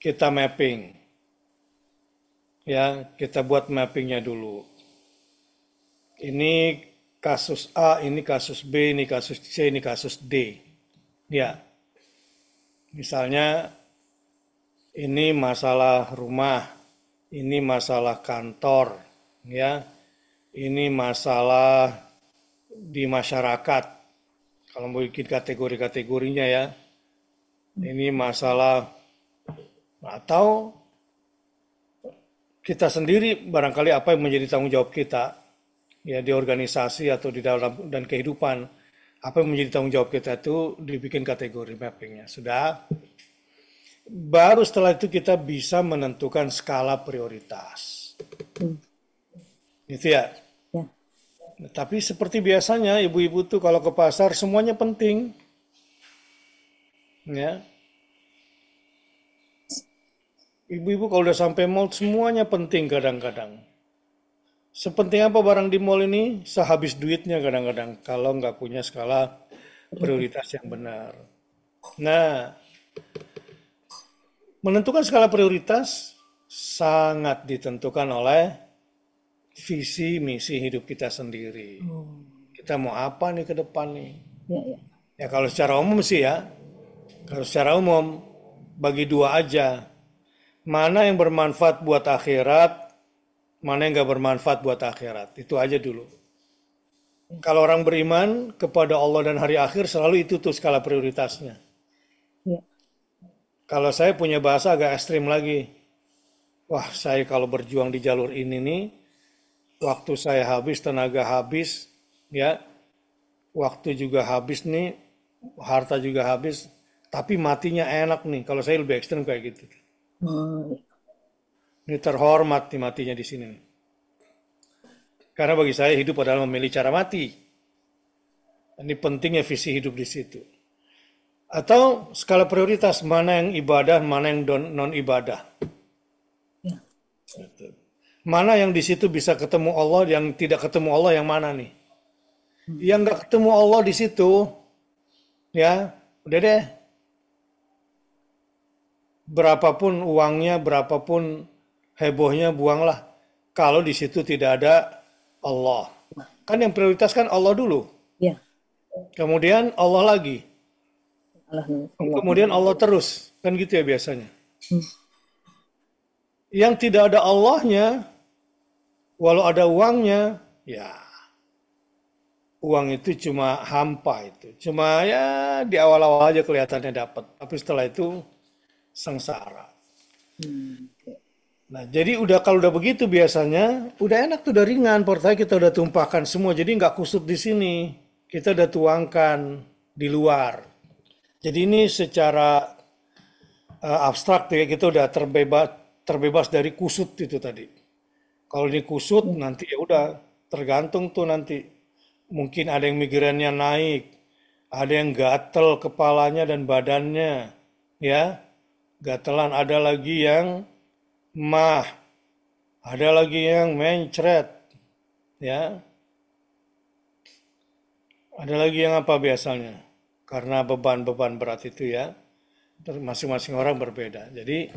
kita mapping. Ya, kita buat mappingnya dulu. Ini kasus A, ini kasus B, ini kasus C, ini kasus D. Ya, misalnya ini masalah rumah, ini masalah kantor, ya, ini masalah di masyarakat. Kalau mau bikin kategori-kategorinya ya, ini masalah atau kita sendiri barangkali apa yang menjadi tanggung jawab kita ya di organisasi atau di dalam dan kehidupan apa yang menjadi tanggung jawab kita itu dibikin kategori mappingnya sudah baru setelah itu kita bisa menentukan skala prioritas Hmm. gitu ya. Ya. Nah, tapi seperti biasanya ibu-ibu tuh kalau ke pasar semuanya penting ya. Ibu-ibu kalau udah sampai mall semuanya penting kadang-kadang. Sepenting apa barang di mall ini? Sehabis duitnya kadang-kadang kalau nggak punya skala Prioritas. prioritas yang benar. Nah, menentukan skala prioritas sangat ditentukan oleh visi misi hidup kita sendiri. Oh, Kita mau apa nih ke depan nih? ya, ya. Ya kalau secara umum sih ya, kalau secara umum bagi dua aja. Mana yang bermanfaat buat akhirat, mana yang nggak bermanfaat buat akhirat. Itu aja dulu. Kalau orang beriman kepada Allah dan hari akhir selalu itu tuh skala prioritasnya. Ya. Kalau saya punya bahasa agak ekstrim lagi. Wah, saya kalau berjuang di jalur ini nih, waktu saya habis, tenaga habis, ya, waktu juga habis nih, harta juga habis, tapi matinya enak nih. Kalau saya lebih ekstrim kayak gitu. Oh, Ini terhormat nih matinya di sini nih. Karena bagi saya hidup adalah memilih cara mati. Ini pentingnya visi hidup di situ. Atau skala prioritas mana yang ibadah, mana yang non ibadah. ya. Mana yang di situ bisa ketemu Allah, yang tidak ketemu Allah yang mana nih? Hmm. Yang nggak ketemu Allah di situ, ya udah deh. Berapapun uangnya, berapapun hebohnya, buanglah. Kalau di situ tidak ada Allah. Kan yang prioritas kan Allah dulu. Ya. Kemudian Allah lagi. Allah. Kemudian Allah terus. Kan gitu ya biasanya. Hmm. Yang tidak ada Allahnya, walau ada uangnya, ya uang itu cuma hampa itu. Cuma ya di awal-awal aja kelihatannya dapat. Tapi setelah itu sengsara. Hmm. Nah, jadi udah kalau udah begitu biasanya, udah enak tuh udah ringan. Portanya kita udah tumpahkan semua. Jadi nggak kusut di sini. Kita udah tuangkan di luar. Jadi ini secara abstrak tuh ya kita udah terbebas dari kusut itu tadi. Kalau ini kusut Ya. nanti ya udah tergantung tuh nanti. Mungkin ada yang migrennya naik, ada yang gatel kepalanya dan badannya, ya. Gatelan ada lagi yang mah, ada lagi yang mencret, ya. Ada lagi yang apa biasanya? Karena beban-beban berat itu ya. Masing-masing orang berbeda. Jadi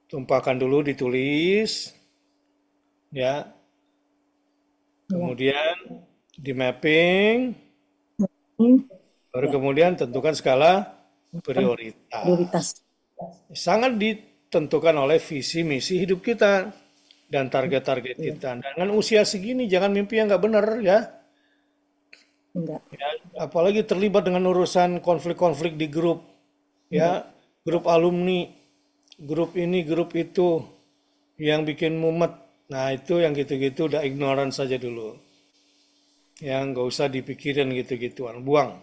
tumpahkan dulu ditulis, ya. Ya. Kemudian di mapping, Hmm. baru Ya. kemudian tentukan skala Kan prioritas. prioritas. Sangat ditentukan oleh visi misi hidup kita dan target-target Iya. kita. Dengan usia segini jangan mimpi yang nggak benar ya. Enggak. Ya, apalagi terlibat dengan urusan konflik-konflik di grup, Enggak. ya, grup alumni, grup ini, grup itu, yang bikin mumet. Nah itu yang gitu-gitu udah ignoran saja dulu. Yang nggak usah dipikirin gitu-gituan, buang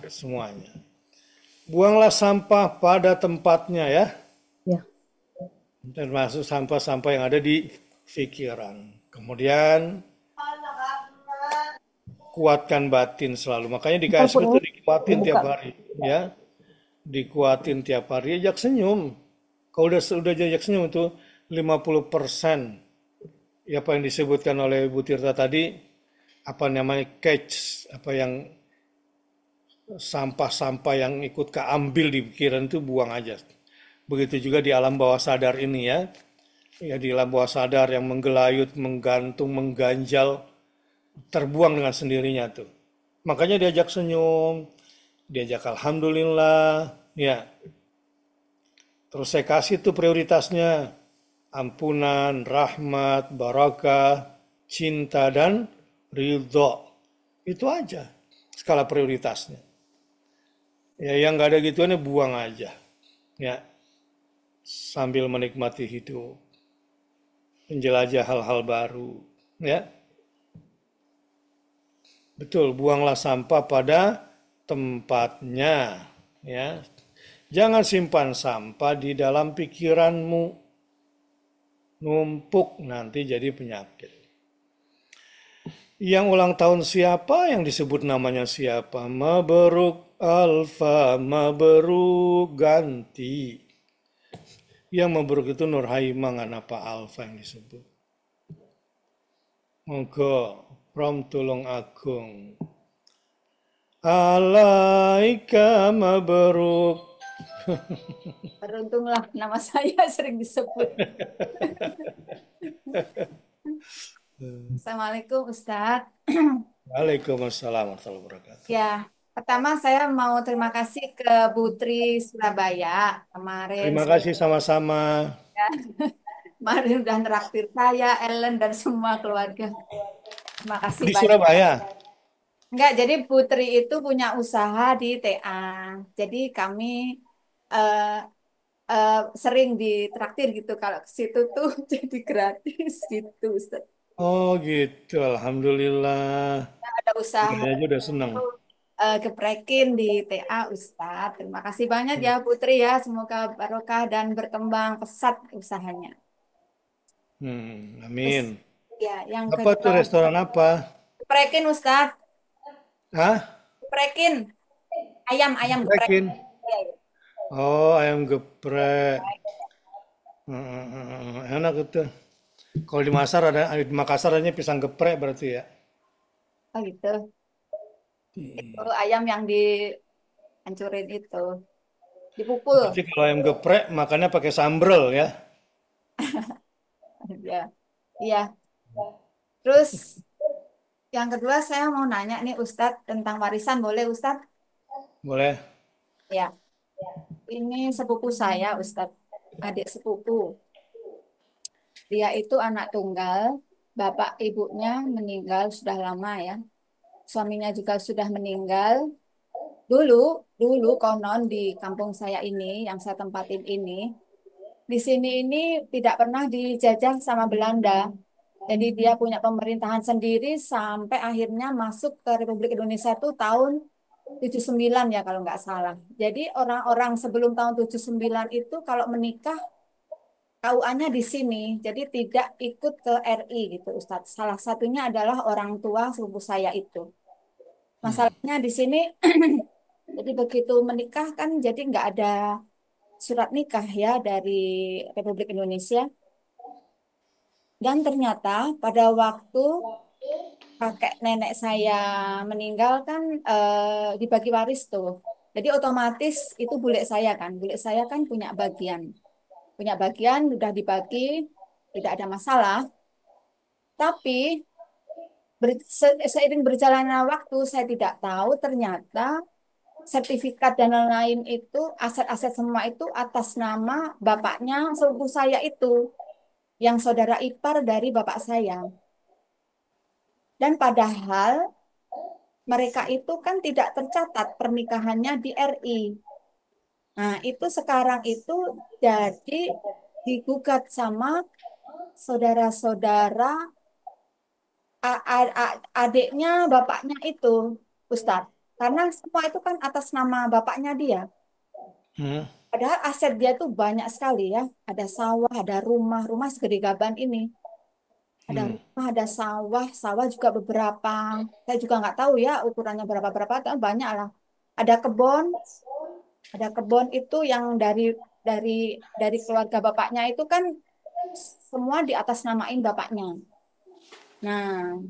semuanya. Buanglah sampah pada tempatnya ya, Ya. termasuk sampah-sampah yang ada di pikiran. Kemudian kuatkan batin selalu. Makanya di KSP Walaupun itu ini dikuatin dibuka. tiap hari, ya, dikuatin tiap hari. Ajak senyum. Kalau udah ajak senyum itu 50% ya apa yang disebutkan oleh Bu Tirta tadi apa namanya catch apa yang sampah-sampah yang ikut keambil di pikiran itu buang aja. Begitu juga di alam bawah sadar ini ya. Ya di alam bawah sadar yang menggelayut, menggantung, mengganjal, terbuang dengan sendirinya tuh. Makanya diajak senyum, diajak alhamdulillah, ya. Terus saya kasih tuh prioritasnya, ampunan, rahmat, barakah, cinta dan ridho. Itu aja skala prioritasnya. Ya yang nggak ada gituannya buang aja. Ya, sambil menikmati hidup, menjelajah hal-hal baru. Ya, betul, buanglah sampah pada tempatnya. Ya, jangan simpan sampah di dalam pikiranmu, numpuk nanti jadi penyakit. Yang ulang tahun siapa? Yang disebut namanya siapa? Mabruk Alfa, Mabruk ganti. Yang mabruk itu Nur Haimang, apa Alfa yang disebut. Monggo, Prom Tulung Agung. Alaika mabruk. Beruntunglah nama saya sering disebut. Assalamualaikum Ustadz. Waalaikumsalam warahmatullahi wabarakatuh. Ya, pertama saya mau terima kasih ke Putri Surabaya kemarin. Terima kasih sama-sama. Kemarin udah neraktir saya, Ellen dan semua keluarga. Terima kasih Di banyak. Surabaya. Enggak, jadi Putri itu punya usaha di TA. Jadi kami eh, sering ditraktir gitu kalau ke situ tuh jadi gratis gitu Ustaz. Oh gitu, Alhamdulillah. Ada usaha Saya aja udah senang. geprekin di TA Ustadz. Terima kasih banyak ya Putri ya. Semoga barokah dan berkembang pesat usahanya. Terus Amin. ya yang Apa tuh kedua restoran apa? geprekin Ustadz. Hah? Geprekin ayam geprek. Geprekin. Ya, ya. Oh, ayam geprek. Enak itu. Kalau di Makassar adanya pisang geprek berarti ya. Oh gitu. Itu ayam yang dihancurin itu, dipukul. Berarti kalau ayam geprek makannya pakai sambal ya. Ya, iya. Terus yang kedua saya mau nanya nih Ustadz tentang warisan, boleh Ustadz? Boleh. Ya, ini sepupu saya Ustadz, adik sepupu. Dia itu anak tunggal, bapak ibunya meninggal sudah lama ya. Suaminya juga sudah meninggal. Dulu, dulu konon di kampung saya ini, yang saya tempatin ini, di sini ini tidak pernah dijajah sama Belanda. Jadi dia punya pemerintahan sendiri sampai akhirnya masuk ke Republik Indonesia itu tahun 79 ya kalau nggak salah. Jadi orang-orang sebelum tahun 79 itu kalau menikah KUA-nya di sini, jadi tidak ikut ke RI gitu Ustadz. Salah satunya adalah orang tua sepupu saya itu. Masalahnya di sini, jadi begitu menikah kan jadi nggak ada surat nikah ya dari Republik Indonesia. Dan ternyata pada waktu kakek nenek saya meninggal kan dibagi waris tuh. Jadi otomatis itu bule saya kan punya bagian udah dibagi, tidak ada masalah. Tapi seiring berjalannya waktu, saya tidak tahu ternyata sertifikat dan lain-lain itu, aset-aset semua itu atas nama bapaknya sepupu saya itu, yang saudara ipar dari bapak saya. Dan padahal mereka itu kan tidak tercatat pernikahannya di RI. Nah, itu sekarang itu jadi digugat sama saudara-saudara adiknya bapaknya itu, Ustadz. Karena semua itu kan atas nama bapaknya dia. Hmm. Padahal aset dia tuh banyak sekali ya. Ada sawah, ada rumah, rumah segede gaban ini. Ada rumah, ada sawah, sawah juga beberapa. Saya juga nggak tahu ya ukurannya berapa-berapa, tapi banyak lah. Ada kebun, itu yang dari dari keluarga bapaknya itu kan semua di atas namain bapaknya. Nah,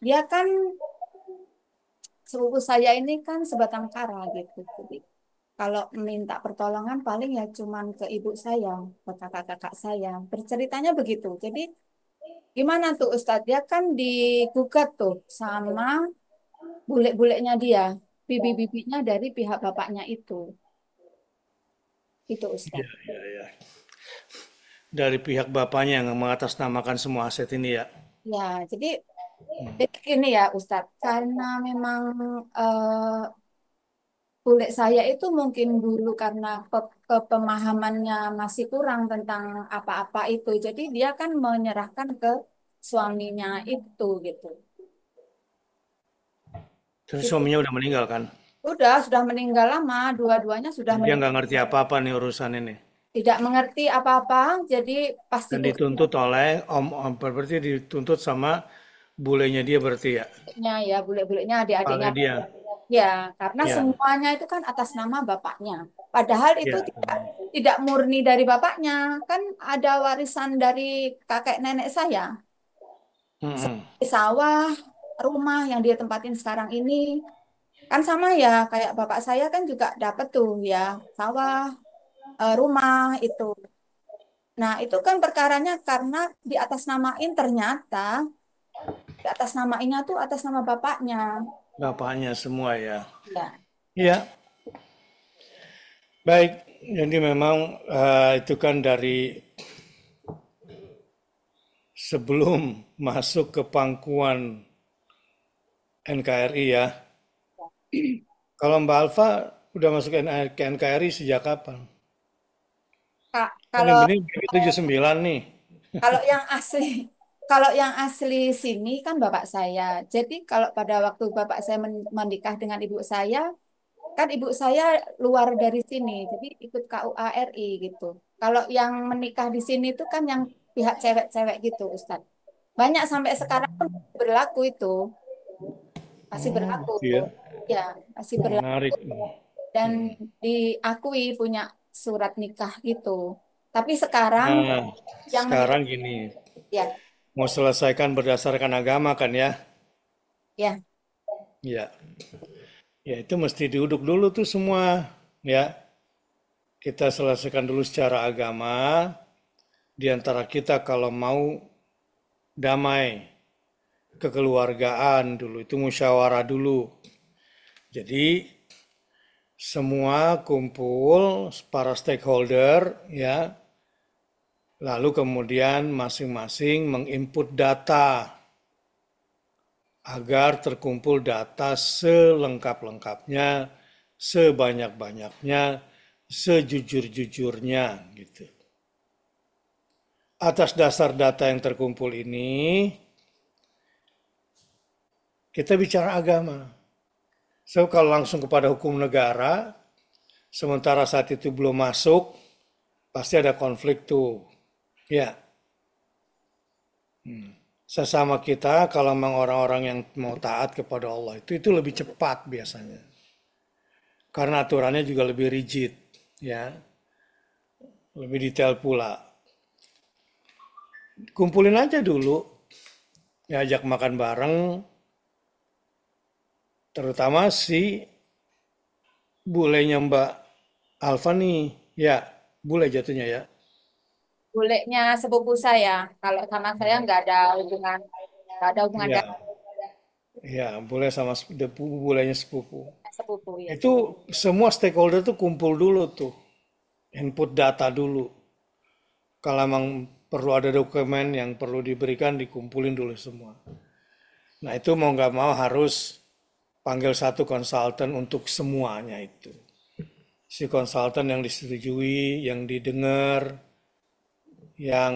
dia kan sepupu saya ini kan sebatang kara gitu. Jadi kalau minta pertolongan paling ya cuman ke ibu saya, ke kakak-kakak saya. Berceritanya begitu. Jadi gimana tuh Ustadz? Dia kan digugat tuh sama bule-bulenya dia, bibi-bibinya dari pihak bapaknya itu. Itu Ya, Ustadz. ya, ya. Dari pihak bapaknya yang mengatasnamakan semua aset ini ya. Ya, jadi gini ya Ustadz, karena memang eh, bule saya itu mungkin dulu karena kepemahamannya masih kurang tentang apa-apa itu, jadi dia kan menyerahkan ke suaminya itu gitu. Terus Gitu. suaminya udah meninggal kan? Sudah meninggal lama, dua-duanya sudah Dia meninggal, nggak ngerti apa-apa nih urusan ini. tidak mengerti apa-apa, jadi pas Dan ditugasnya dituntut oleh berarti dituntut sama bulenya dia berarti ya. ya bule-bulenya adik-adiknya. Kepala dia. Ya, karena Ya, semuanya itu kan atas nama bapaknya. Padahal itu ya. tidak murni dari bapaknya, kan ada warisan dari kakek nenek saya. Mm-mm. Sawah, rumah yang dia tempatin sekarang ini kan sama ya, kayak bapak saya kan juga dapat tuh ya, sawah, rumah itu. Nah, itu kan perkaranya karena di atas namain ternyata di atas namainnya tuh atas nama bapaknya. Bapaknya semua ya. Ya, Iya, baik. Jadi memang itu kan dari sebelum masuk ke pangkuan NKRI ya. Kalau Mbak Alfa udah masuk ke NKRI sejak kapan? Kak, Kan yang penting 79 nih. kalau yang asli, kalau yang asli sini kan bapak saya. Jadi kalau pada waktu bapak saya menikah dengan ibu saya, kan ibu saya luar dari sini, jadi ikut KUA RI gitu. Kalau yang menikah di sini itu kan yang pihak cewek-cewek gitu, Ustadz. Banyak sampai sekarang pun berlaku itu, masih Oh, berlaku. gitu ya. Ya, masih berlaku Menarik. dan diakui punya surat nikah gitu. Tapi sekarang Nah, yang menikah sekarang gini, ya, mau selesaikan berdasarkan agama kan ya? ya. Ya, ya itu mesti diuduk dulu tuh semua. Ya, kita selesaikan dulu secara agama. Di antara kita kalau mau damai, kekeluargaan dulu, itu musyawarah dulu. Jadi semua kumpul para stakeholder ya, lalu kemudian masing-masing menginput data agar terkumpul data selengkap-lengkapnya, sebanyak-banyaknya, sejujur-jujurnya gitu. Atas dasar data yang terkumpul ini, kita bicara agama. So, kalau langsung kepada hukum negara, sementara saat itu belum masuk, pasti ada konflik tuh. Ya, sesama kita kalau memang orang-orang yang mau taat kepada Allah itu lebih cepat biasanya. Karena aturannya juga lebih rigid, ya, lebih detail pula. Kumpulin aja dulu, ya, ajak makan bareng, terutama si bulenya Mbak Alfa nih, ya, bule jatuhnya ya. Bulenya sepupu saya. Kalau sama saya nggak ada hubungan Ya, darah ya, bule sama bulenya sepupu. sepupu ya. Itu semua stakeholder tuh kumpul dulu tuh, input data dulu. Kalau memang perlu ada dokumen yang perlu diberikan, dikumpulin dulu semua. Nah itu mau nggak mau harus panggil satu konsultan untuk semuanya itu. Si konsultan yang disetujui, yang didengar, yang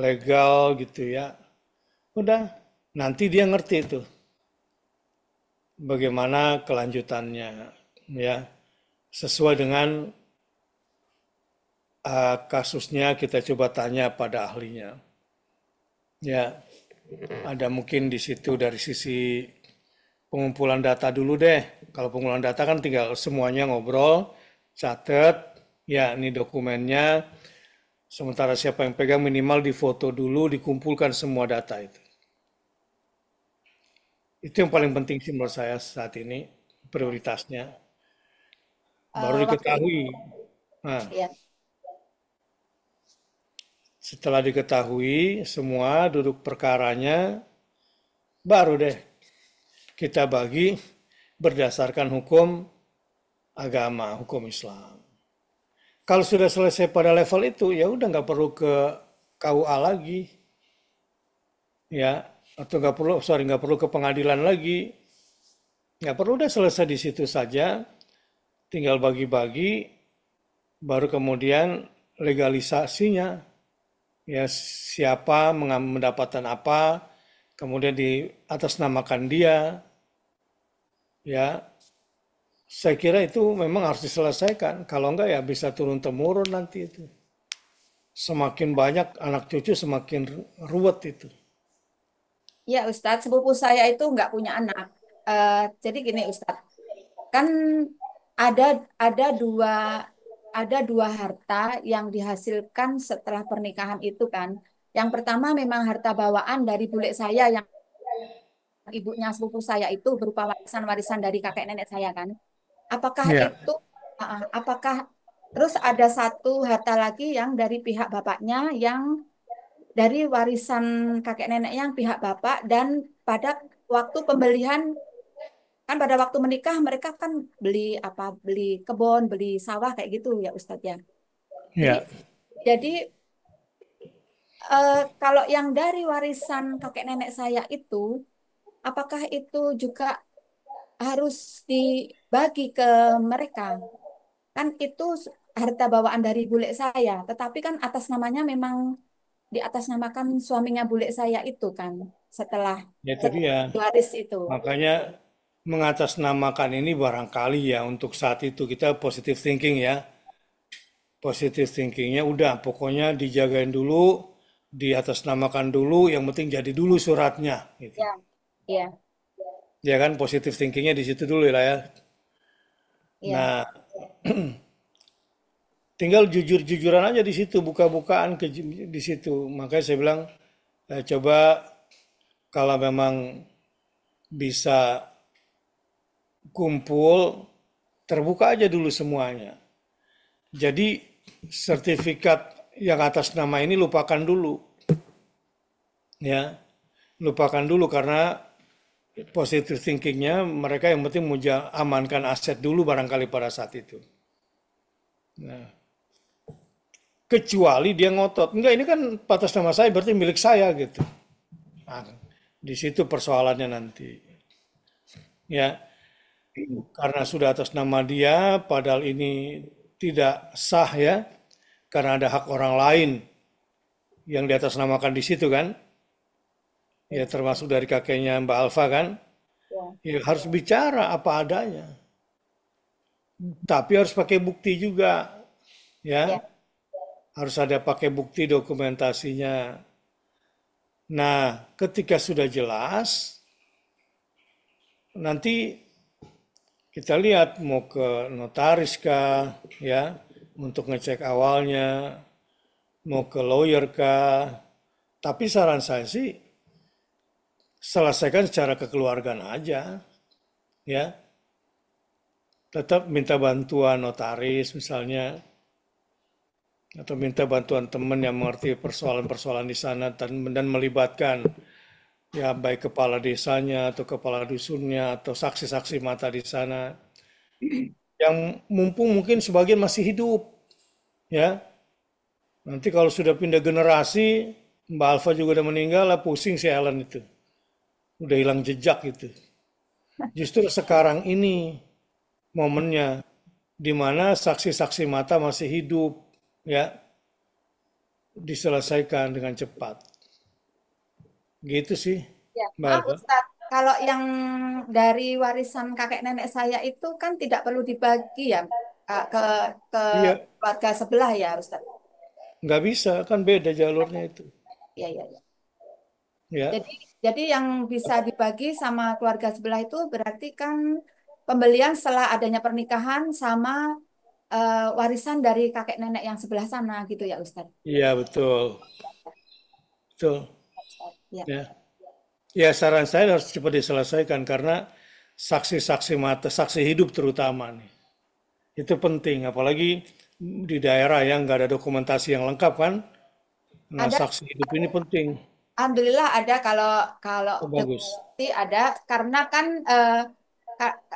legal gitu ya. Udah, nanti dia ngerti tuh bagaimana kelanjutannya ya. Sesuai dengan kasusnya kita coba tanya pada ahlinya. Ya, ada mungkin di situ dari sisi pengumpulan data dulu deh. Kalau pengumpulan data kan tinggal semuanya ngobrol, catat, ya ini dokumennya. Sementara siapa yang pegang minimal difoto dulu, dikumpulkan semua data itu. Itu yang paling penting sih menurut saya saat ini prioritasnya. Baru Waktu itu diketahui. Nah, ya. setelah diketahui semua duduk perkaranya, baru deh kita bagi berdasarkan hukum agama, hukum Islam. Kalau sudah selesai pada level itu, ya udah nggak perlu ke KUA lagi, ya, atau nggak perlu ke pengadilan lagi, nggak perlu, udah selesai di situ saja, tinggal bagi-bagi, baru kemudian legalisasinya, ya siapa mendapatkan apa, kemudian di atas namakan dia, ya saya kira itu memang harus diselesaikan. Kalau enggak ya bisa turun temurun nanti itu. Semakin banyak anak cucu semakin ruwet itu. Ya Ustadz, sepupu saya itu nggak punya anak. Jadi gini Ustadz, kan ada ada dua ada dua harta yang dihasilkan setelah pernikahan itu kan. Yang pertama memang harta bawaan dari bule saya yang ibunya sepupu saya itu berupa warisan-warisan dari kakek nenek saya kan. Apakah Ya, itu apakah terus ada satu harta lagi yang dari pihak bapaknya yang dari warisan kakek nenek yang pihak bapak dan pada waktu pembelian kan pada waktu menikah mereka kan beli apa beli kebun beli sawah kayak gitu ya Ustadz ya. Jadi ya, jadi kalau yang dari warisan kakek nenek saya itu apakah itu juga harus dibagi ke mereka? Kan itu harta bawaan dari bule saya, tetapi kan atas namanya memang di atas namakan suaminya bule saya itu kan setelah ya itu setelah dia. waris itu. Makanya mengatasnamakan ini barangkali ya untuk saat itu kita positive thinking ya. Positive thinkingnya udah pokoknya dijagain dulu, di atas namakan dulu, yang penting jadi dulu suratnya gitu. Ya, ya, Ya kan positive thinkingnya di situ dulu lah ya. ya, Nah, tinggal jujur-jujuran aja di situ, buka-bukaan di situ. Makanya saya bilang, coba kalau memang bisa kumpul, terbuka aja dulu semuanya. Jadi sertifikat yang atas nama ini lupakan dulu, ya, lupakan dulu karena positive thinkingnya mereka yang penting mau amankan aset dulu barangkali pada saat itu. Nah, kecuali dia ngotot, enggak ini kan atas nama saya berarti milik saya gitu. Nah, di situ persoalannya nanti. Ya, karena sudah atas nama dia, padahal ini tidak sah ya, karena ada hak orang lain yang di atas namakan di situ kan, ya termasuk dari kakeknya Mbak Alfa kan, ya, ya harus bicara apa adanya, tapi harus pakai bukti juga, ya, ya, harus ada pakai bukti dokumentasinya. Nah, ketika sudah jelas, nanti kita lihat mau ke notaris kah, ya, untuk ngecek awalnya, mau ke lawyer kah. Tapi saran saya sih selesaikan secara kekeluargaan aja, ya. Tetap minta bantuan notaris misalnya, atau minta bantuan teman yang mengerti persoalan-persoalan di sana dan melibatkan ya baik kepala desanya atau kepala dusunnya atau saksi-saksi mata di sana yang mumpung mungkin sebagian masih hidup, ya. Nanti kalau sudah pindah generasi, Mbak Alfa juga udah meninggal, lah pusing si Ellen itu. Udah hilang jejak itu. Justru sekarang ini momennya di mana saksi-saksi mata masih hidup, ya, diselesaikan dengan cepat. Gitu sih, ya. Mbak Maaf Alfa. Ustadz, kalau yang dari warisan kakek nenek saya itu kan tidak perlu dibagi ya ke Iya, keluarga sebelah ya Ustadz. nggak bisa, kan beda jalurnya itu. Ya, ya, ya. Ya, Jadi, jadi yang bisa dibagi sama keluarga sebelah itu berarti kan pembelian setelah adanya pernikahan sama warisan dari kakek nenek yang sebelah sana gitu ya Ustadz. iya betul, betul. Ustadz. Ya, Ya, Ya, saran saya harus cepat diselesaikan karena saksi-saksi mata, saksi hidup terutama nih. Itu penting, apalagi di daerah yang nggak ada dokumentasi yang lengkap kan. Nah, Ada, saksi hidup ini penting. alhamdulillah ada kalau kalau Oh, bagus. demokrasi ada karena kan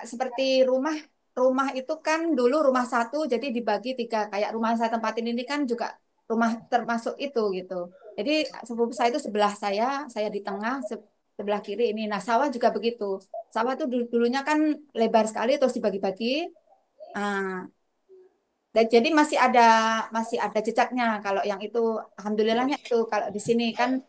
seperti rumah rumah itu kan dulu rumah satu jadi dibagi tiga kayak rumah saya tempatin ini kan juga rumah termasuk itu gitu. Jadi sepupu saya itu sebelah saya di tengah, sebelah kiri ini. Nah sawah juga begitu. Sawah itu dulunya kan lebar sekali terus dibagi-bagi. Ah, dan jadi masih ada jejaknya kalau yang itu alhamdulillahnya itu kalau di sini kan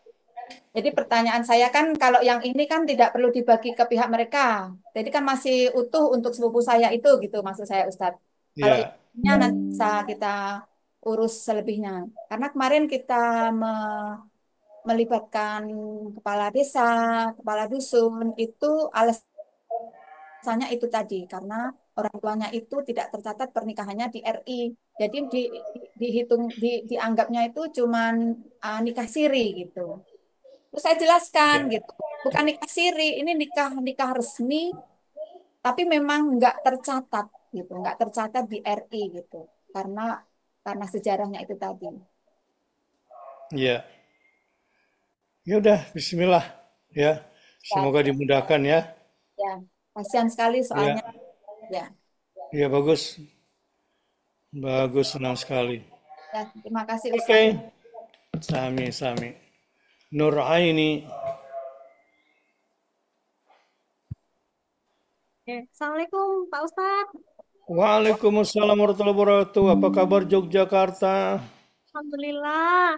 jadi pertanyaan saya kan kalau yang ini kan tidak perlu dibagi ke pihak mereka. Jadi kan masih utuh untuk sepupu saya itu gitu maksud saya Ustadz. Kalau Ya, ini nanti bisa kita urus selebihnya. Karena kemarin kita melibatkan kepala desa, kepala dusun itu alasannya itu tadi karena orang tuanya itu tidak tercatat pernikahannya di RI. Jadi dihitung dianggapnya itu cuman nikah siri gitu. Terus saya jelaskan ya, gitu, bukan nikah siri, ini nikah nikah resmi, tapi memang nggak tercatat gitu, nggak tercatat di RI gitu, karena karena sejarahnya itu tadi. ya. Ya udah, Bismillah. Ya, Ya, semoga dimudahkan ya. ya, kasihan sekali soalnya. Ya, Ya, ya bagus, bagus, senang sekali. ya, terima kasih Oke, Ustadz. Sami, Sami. Nur Aini. Oke. Assalamualaikum Pak Ustadz. Waalaikumsalam warahmatullahi wabarakatuh. Apa kabar Yogyakarta? Alhamdulillah.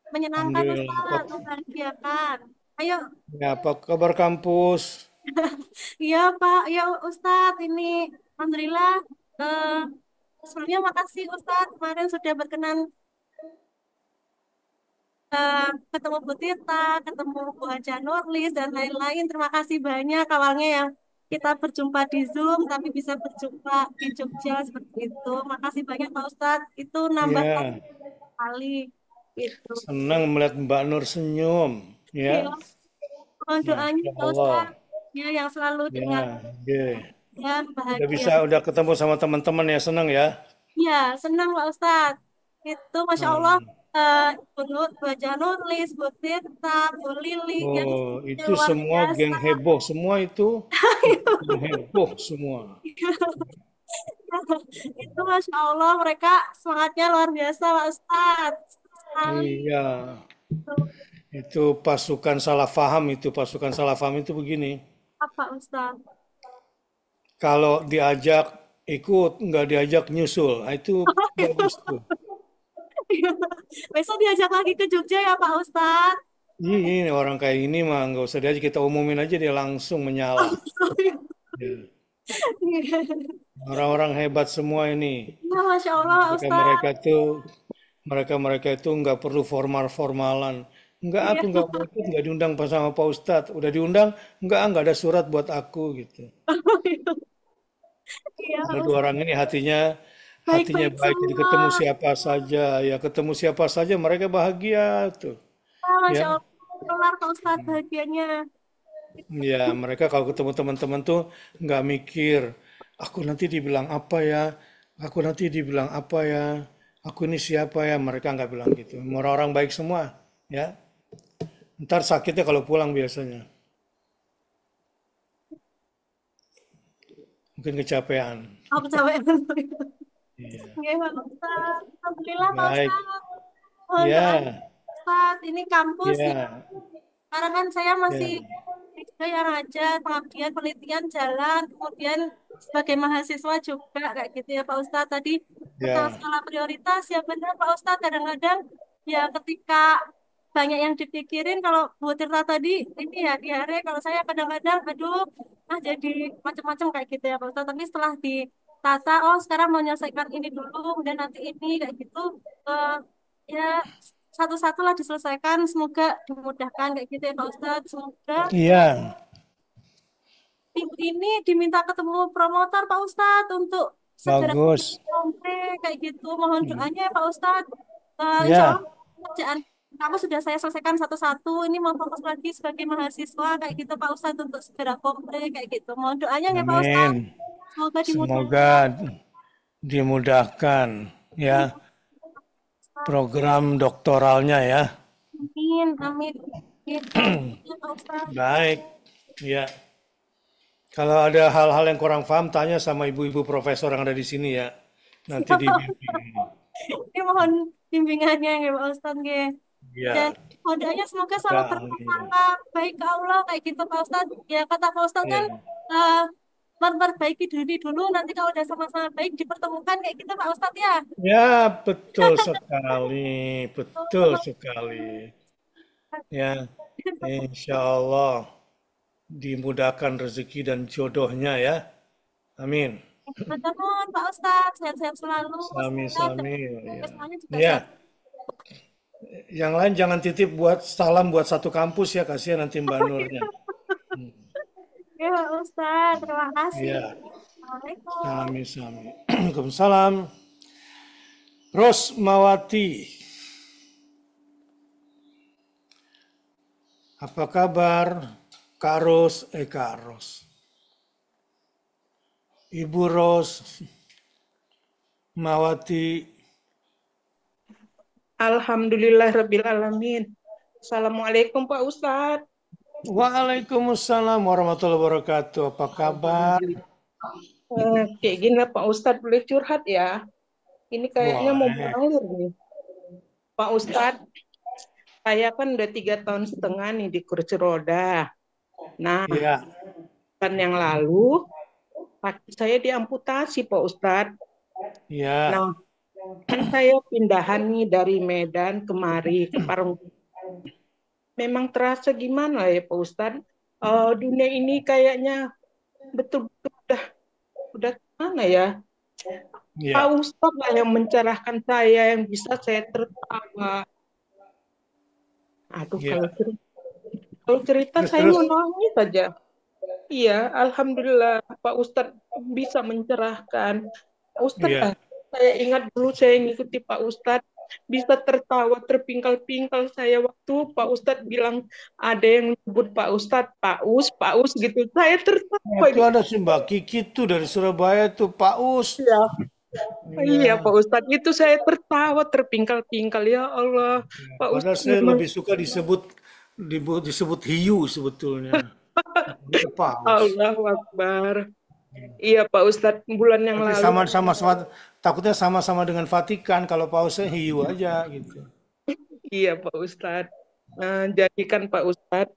Menyenangkan Alhamdulillah. Ustadz, membahagiakan. Ayo, Ya, apa kabar kampus? iya Pak, ya Ustadz ini. Alhamdulillah. Eh, Sebelumnya makasih Ustadz kemarin sudah berkenan ketemu Bu Tirta, ketemu Bu Haja Nurlis, dan lain-lain. Terima kasih banyak awalnya yang kita berjumpa di Zoom, tapi bisa berjumpa di Jogja seperti itu. Makasih banyak Pak Ustadz. Itu nambah Ya, kali. Gitu. senang melihat Mbak Nur senyum. Ya, Iya. Mohon doanya Masya Pak Allah. Ustadz. Ya, yang selalu dengan Ya, oke. dan Udah bahagia. bisa, udah ketemu sama teman-teman ya, senang ya. Ya, senang Pak Ustadz. Itu Masya Allah, Hmm. Bu Nur, Bu Janulis, Bu Tirta, Bu Lili, yang Oh, semuanya itu luar semua biasa. geng heboh, semua itu geng heboh semua. Itu Masya Allah, mereka semangatnya luar biasa Pak Ustadz. Sekali. Iya, itu pasukan salah paham itu begini. Apa Ustadz? Kalau diajak ikut, nggak diajak nyusul. Nah, itu bagus tuh. Besok diajak lagi ke Jogja ya Pak Ustadz. Ini orang kayak ini mah nggak usah diajak, kita umumin aja dia langsung menyala. Ya. Orang-orang hebat semua ini. Ya, Masya Allah Pak Mereka-mereka Ustadz. tuh mereka-mereka itu nggak perlu formal-formalan. Enggak, aku Iya. nggak mau ikut, nggak diundang pas sama Pak Ustadz. Udah diundang, nggak ada surat buat aku gitu. Iya, Pak Ada dua Ustadz. orang ini hatinya hatinya Baik-baik baik, jadi semua. ketemu siapa saja, ya ketemu siapa saja mereka bahagia tuh, Ah, ya. Masya Allah. Kelar Pak Ustadz bahagianya. Ya, mereka kalau ketemu teman-teman tuh nggak mikir, aku nanti dibilang apa ya, aku nanti dibilang apa ya, aku ini siapa ya, mereka nggak bilang gitu. Orang-orang baik semua, ya. Ntar sakitnya kalau pulang biasanya, mungkin kecapean. Aku capek. Iya. Oke, Pak Ustadz. Alhamdulillah Pak Baik, Ustadz. Mohon doa ya, Ustadz. Ini kampus ya. ya, Sekarang kan saya masih ya, juga yang ngajar, pengabdian, penelitian jalan, kemudian sebagai mahasiswa juga kayak gitu ya Pak Ustadz. Tadi tentang ya, skala prioritas ya benar Pak Ustadz. Kadang-kadang ya ketika banyak yang dipikirin kalau Bu Tirta tadi ini ya di hari kalau saya kadang-kadang aduh jadi macam-macam kayak gitu ya Pak Ustadz. Tapi setelah ditata, oh sekarang mau menyelesaikan ini dulu, kemudian nanti ini kayak gitu. eh, Ya satu-satu lah diselesaikan. Semoga dimudahkan kayak gitu ya Pak Ustadz. Semoga iya, minggu ini diminta ketemu promotor Pak Ustadz untuk segera bagus. sampai kayak gitu. Mohon doanya ya Pak Ustadz. Insya Allah Ya, kerjaan Kamu sudah saya selesaikan satu-satu. Ini mau fokus lagi sebagai mahasiswa kayak gitu Pak Ustadz untuk segera komplit kayak gitu. Mohon doanya ya Pak Amin. Ustadz. Semoga Semoga dimudahkan. dimudahkan ya program doktoralnya ya. Amin, amin. Gitu. Ya, Pak Ustadz. Baik. Ya. Kalau ada hal-hal yang kurang paham, tanya sama ibu-ibu profesor yang ada di sini ya. Nanti dibimbing. Ini mohon bimbingannya ya Pak Ustadz. Ya. Dan Ya. doanya semoga selalu Ya, amin. berprasangka baik ke Allah kayak gitu Pak Ustadz. Ya kata Pak Ustadz kan Ya. eh, memperbaiki diri dulu nanti kalau udah sama-sama baik dipertemukan kayak gitu Pak Ustadz ya. Ya, betul sekali. Betul sekali. Ya, insya Allah dimudahkan rezeki dan jodohnya ya. Amin. Teman Pak Ustadz sehat-sehat selalu. Semoga Sami-sami. Ya. semuanya juga Ya, sehat. yang lain jangan titip buat salam buat satu kampus ya, kasihan nanti Mbak Nurnya. Ya Pak Ustadz, terima kasih. Ya, Assalamualaikum. sami-sami. Waalaikumsalam. Rosmawati, apa kabar? Kak Ros, Kak Ros. Ibu Ros, Mawati, Alhamdulillahirabbil alamin. Assalamualaikum Pak Ustadz. Waalaikumsalam warahmatullahi wabarakatuh. Apa kabar? Kayak gini lah Pak Ustadz, boleh curhat ya? Ini kayaknya mau Boleh. berakhir nih. Pak Ustadz, saya kan udah 3 tahun setengah nih di kursi roda. Nah, Ya, tahun yang lalu kaki saya diamputasi Pak Ustadz. ya, Nah, kan saya pindahan nih dari Medan kemari ke Parung. Memang terasa gimana ya Pak Ustadz? Dunia ini kayaknya betul-betul udah gimana ya? Pak ya, Ustadz lah yang mencerahkan saya, yang bisa saya tertawa. Aduh, ya. kalau cerita Terus, saya terus. mau nangis saja. Iya, Alhamdulillah Pak Ustadz bisa mencerahkan. Pak Ustadz lah, Ya, saya ingat dulu saya ngikuti Pak Ustadz, bisa tertawa, terpingkal-pingkal saya waktu Pak Ustadz bilang ada yang menyebut Pak Ustadz, Pak Us gitu. Saya tertawa itu gitu. ada si Mbak Kiki tuh dari Surabaya tuh, Pak Us. Iya, iya Iya. Pak Ustadz, itu saya tertawa, terpingkal-pingkal. Ya Allah, Pak Padahal Ustadz saya memang lebih suka disebut hiu sebetulnya. Itu Pak Us. Allahu Akbar. Iya Pak Ustadz, bulan yang Tapi lalu. sama-sama takutnya sama-sama dengan Vatikan kalau Pak Usnya hiu aja gitu. Iya Pak Ustadz. Jadi kan Pak Ustadz,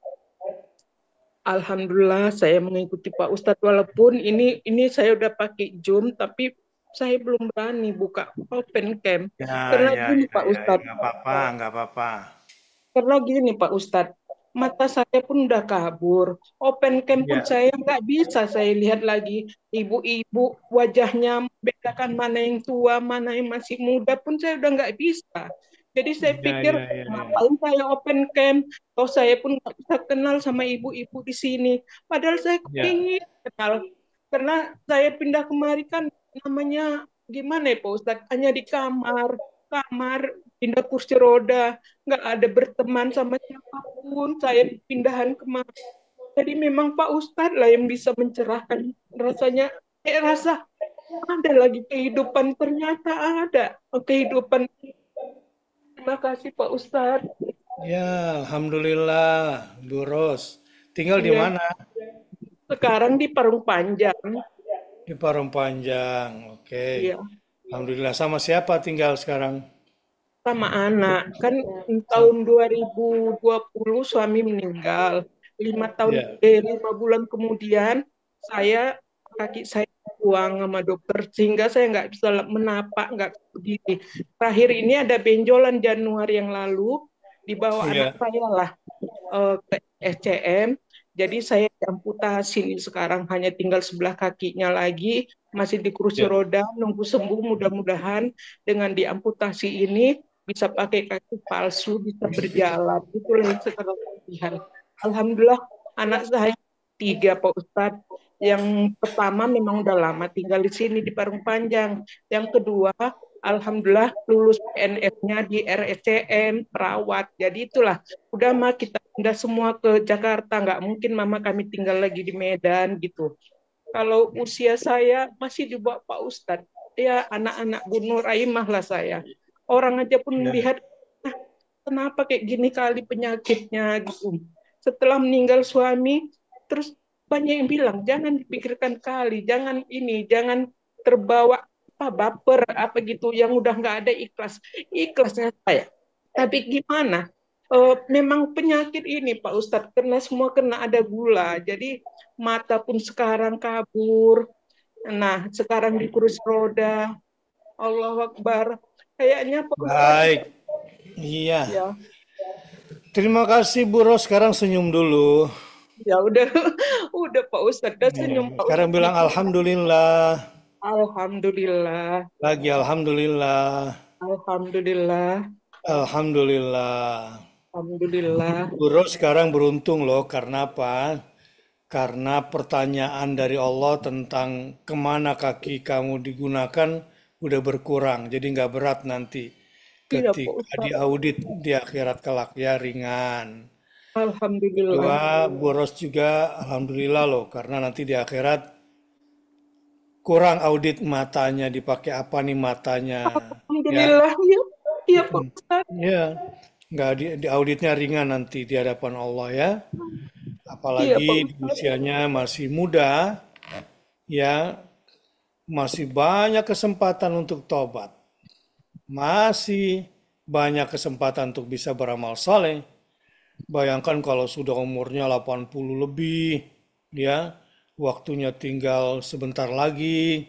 Alhamdulillah saya mengikuti Pak Ustadz walaupun ini saya udah pakai Zoom tapi saya belum berani buka open cam Ya, karena ya, gini ya, Pak ya, ya, Ustadz, nggak apa-apa, nggak apa-apa. karena gini Pak Ustadz, mata saya pun udah kabur, open cam pun Ya, saya nggak bisa saya lihat lagi ibu-ibu wajahnya membedakan mana yang tua mana yang masih muda pun saya udah nggak bisa. Jadi saya ya, pikir ya, ya, ya. ngapain saya open cam, toh saya pun nggak bisa kenal sama ibu-ibu di sini. Padahal saya Ya, kepingin kenal, karena saya pindah kemari kan namanya gimana ya Pak Ustadz, hanya di kamar, kamar pindah kursi roda, nggak ada berteman sama siapapun. Saya pindahan kemari. Jadi memang Pak Ustadz lah yang bisa mencerahkan rasanya. Rasa ada lagi kehidupan, ternyata ada kehidupan. Terima kasih Pak Ustadz. ya, Alhamdulillah, Bu Ros. Tinggal di Iya, mana? sekarang di Parung Panjang. Di Parung Panjang. Oke. Iya, Alhamdulillah. Sama siapa tinggal sekarang? sama anak. Kan Sa- tahun 2020 suami meninggal. 5 tahun, Ya, 5 bulan kemudian saya kaki saya buang sama dokter sehingga saya nggak bisa menapak, nggak berdiri. Terakhir ini ada benjolan Januari yang lalu dibawa anak iya, saya lah ke SCM. Jadi saya amputasi nih sekarang hanya tinggal sebelah kakinya lagi, masih di kursi ya, roda, nunggu sembuh mudah-mudahan dengan diamputasi ini bisa pakai kaki palsu, bisa berjalan. Itulah yang sekarang lihat. Alhamdulillah anak saya 3 Pak Ustadz. Yang pertama memang udah lama tinggal di sini di Parung Panjang. Yang kedua Alhamdulillah lulus PNS-nya di RSCM, perawat. Jadi itulah, udah mah kita pindah semua ke Jakarta. Nggak mungkin mama kami tinggal lagi di Medan gitu. Kalau usia saya masih di bawah Pak Ustadz. Ya anak-anak Bu Nur Aimah lah saya. Orang aja pun Ya. lihat, "Ah, kenapa kayak gini kali penyakitnya gitu." Setelah meninggal suami, terus banyak yang bilang, jangan dipikirkan kali, jangan ini, jangan terbawa apa baper apa gitu yang udah nggak ada ikhlasnya saya. Tapi gimana? Memang penyakit ini Pak Ustadz karena semua kena ada gula. Jadi mata pun sekarang kabur. Nah, sekarang di kursi roda. Allahu Akbar. Kayaknya Pak Ustadz Baik. Iya. ya, Terima kasih Bu Ros. Sekarang senyum dulu. ya udah udah Pak Ustadz udah Iya. senyum Pak Sekarang Ustadz bilang gitu. alhamdulillah. Alhamdulillah. Lagi alhamdulillah. Alhamdulillah. Alhamdulillah. Alhamdulillah. Bu Ros sekarang beruntung loh. Karena apa? Karena pertanyaan dari Allah tentang kemana kaki kamu digunakan udah berkurang. Jadi nggak berat nanti Iya Pak ketika Ustadz. diaudit di akhirat kelak ya ringan. Alhamdulillah. Dua, Bu Ros juga alhamdulillah loh karena nanti di akhirat kurang audit matanya dipakai apa nih matanya ya. Alhamdulillah. Iya, iya Pak Ustadz. Ya, nggak di auditnya ringan nanti di hadapan Allah ya. Iya Apalagi Pak di Ustadz. usianya masih muda ya, masih banyak kesempatan untuk tobat. Masih banyak kesempatan untuk bisa beramal saleh. Bayangkan kalau sudah umurnya 80 lebih, ya, waktunya tinggal sebentar lagi.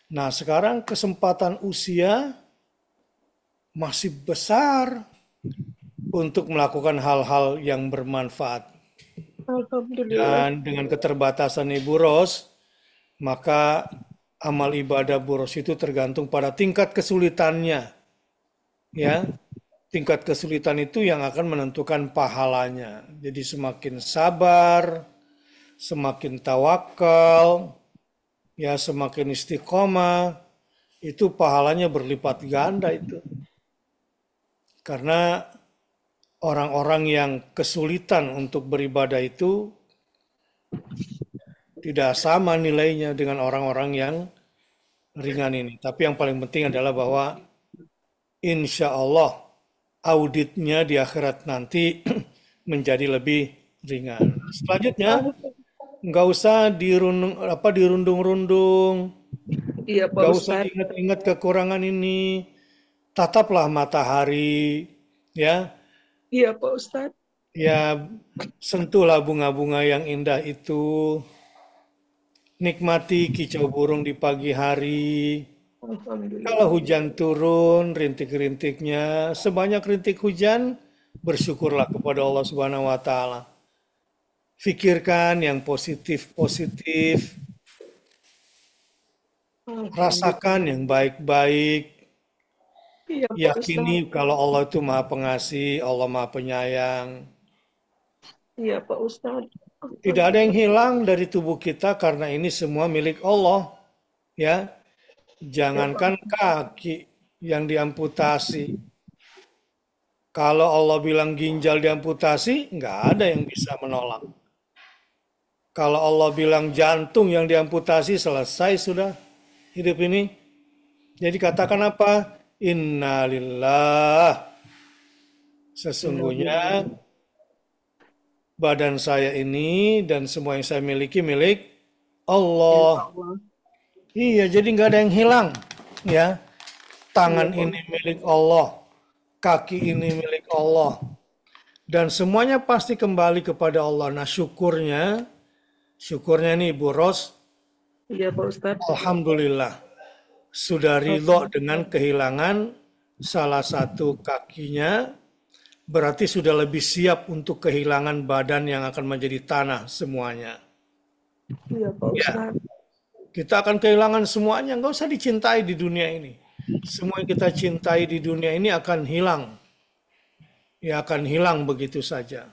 Nah, sekarang kesempatan usia masih besar untuk melakukan hal-hal yang bermanfaat. Alhamdulillah. Dan dengan keterbatasan Ibu Ros, maka amal ibadah Bu Ros itu tergantung pada tingkat kesulitannya. Ya, tingkat kesulitan itu yang akan menentukan pahalanya. Jadi semakin sabar, semakin tawakal, ya semakin istiqomah, itu pahalanya berlipat ganda itu. Karena orang-orang yang kesulitan untuk beribadah itu tidak sama nilainya dengan orang-orang yang ringan ini. Tapi yang paling penting adalah bahwa insya Allah auditnya di akhirat nanti menjadi lebih ringan. Selanjutnya, nggak usah dirundung-rundung, Iya Pak nggak usah Ustadz. ingat-ingat kekurangan ini. Tataplah matahari, ya, Iya Pak Ustadz. ya sentuhlah bunga-bunga yang indah itu, nikmati kicau burung di pagi hari. Alhamdulillah. Kalau hujan turun, rintik-rintiknya, sebanyak rintik hujan, bersyukurlah kepada Allah Subhanahu wa Ta'ala. Fikirkan yang positif-positif, rasakan yang baik-baik, Iya Pak Ustadz. yakini kalau Allah itu Maha Pengasih, Allah Maha Penyayang. Iya Pak Ustadz. Tidak ada yang hilang dari tubuh kita karena ini semua milik Allah. Ya, jangankan kaki yang diamputasi. Kalau Allah bilang ginjal diamputasi, nggak ada yang bisa menolak. Kalau Allah bilang jantung yang diamputasi, selesai sudah hidup ini. Jadi katakan apa? Innalillah. Sesungguhnya badan saya ini dan semua yang saya miliki milik Allah. Allah. Iya, jadi nggak ada yang hilang. Ya, tangan ini milik Allah, kaki ini milik Allah. Dan semuanya pasti kembali kepada Allah. Nah, syukurnya nih Bu Ros, Iya Pak Ustadz. alhamdulillah sudah ridho dengan kehilangan salah satu kakinya, berarti sudah lebih siap untuk kehilangan badan yang akan menjadi tanah semuanya. Iya Pak Ya, Ustadz. kita akan kehilangan semuanya, nggak usah dicintai di dunia ini. Semua yang kita cintai di dunia ini akan hilang. Ya akan hilang begitu saja.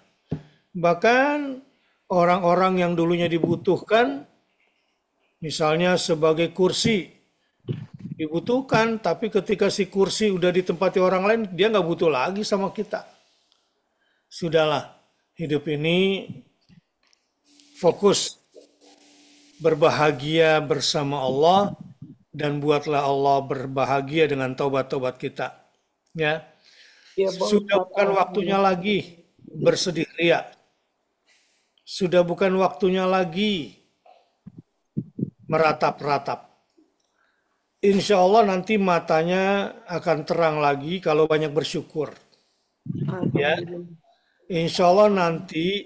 Bahkan orang-orang yang dulunya dibutuhkan, misalnya sebagai kursi, dibutuhkan. Tapi ketika si kursi udah ditempati orang lain, dia nggak butuh lagi sama kita. Sudahlah, hidup ini fokus berbahagia bersama Allah dan buatlah Allah berbahagia dengan taubat-taubat kita. Ya, Ya Pak sudah Ustadz. bukan waktunya lagi bersedih ria. Sudah bukan waktunya lagi meratap-ratap. Insya Allah nanti matanya akan terang lagi kalau banyak bersyukur. Ya, Alhamdulillah. insya Allah nanti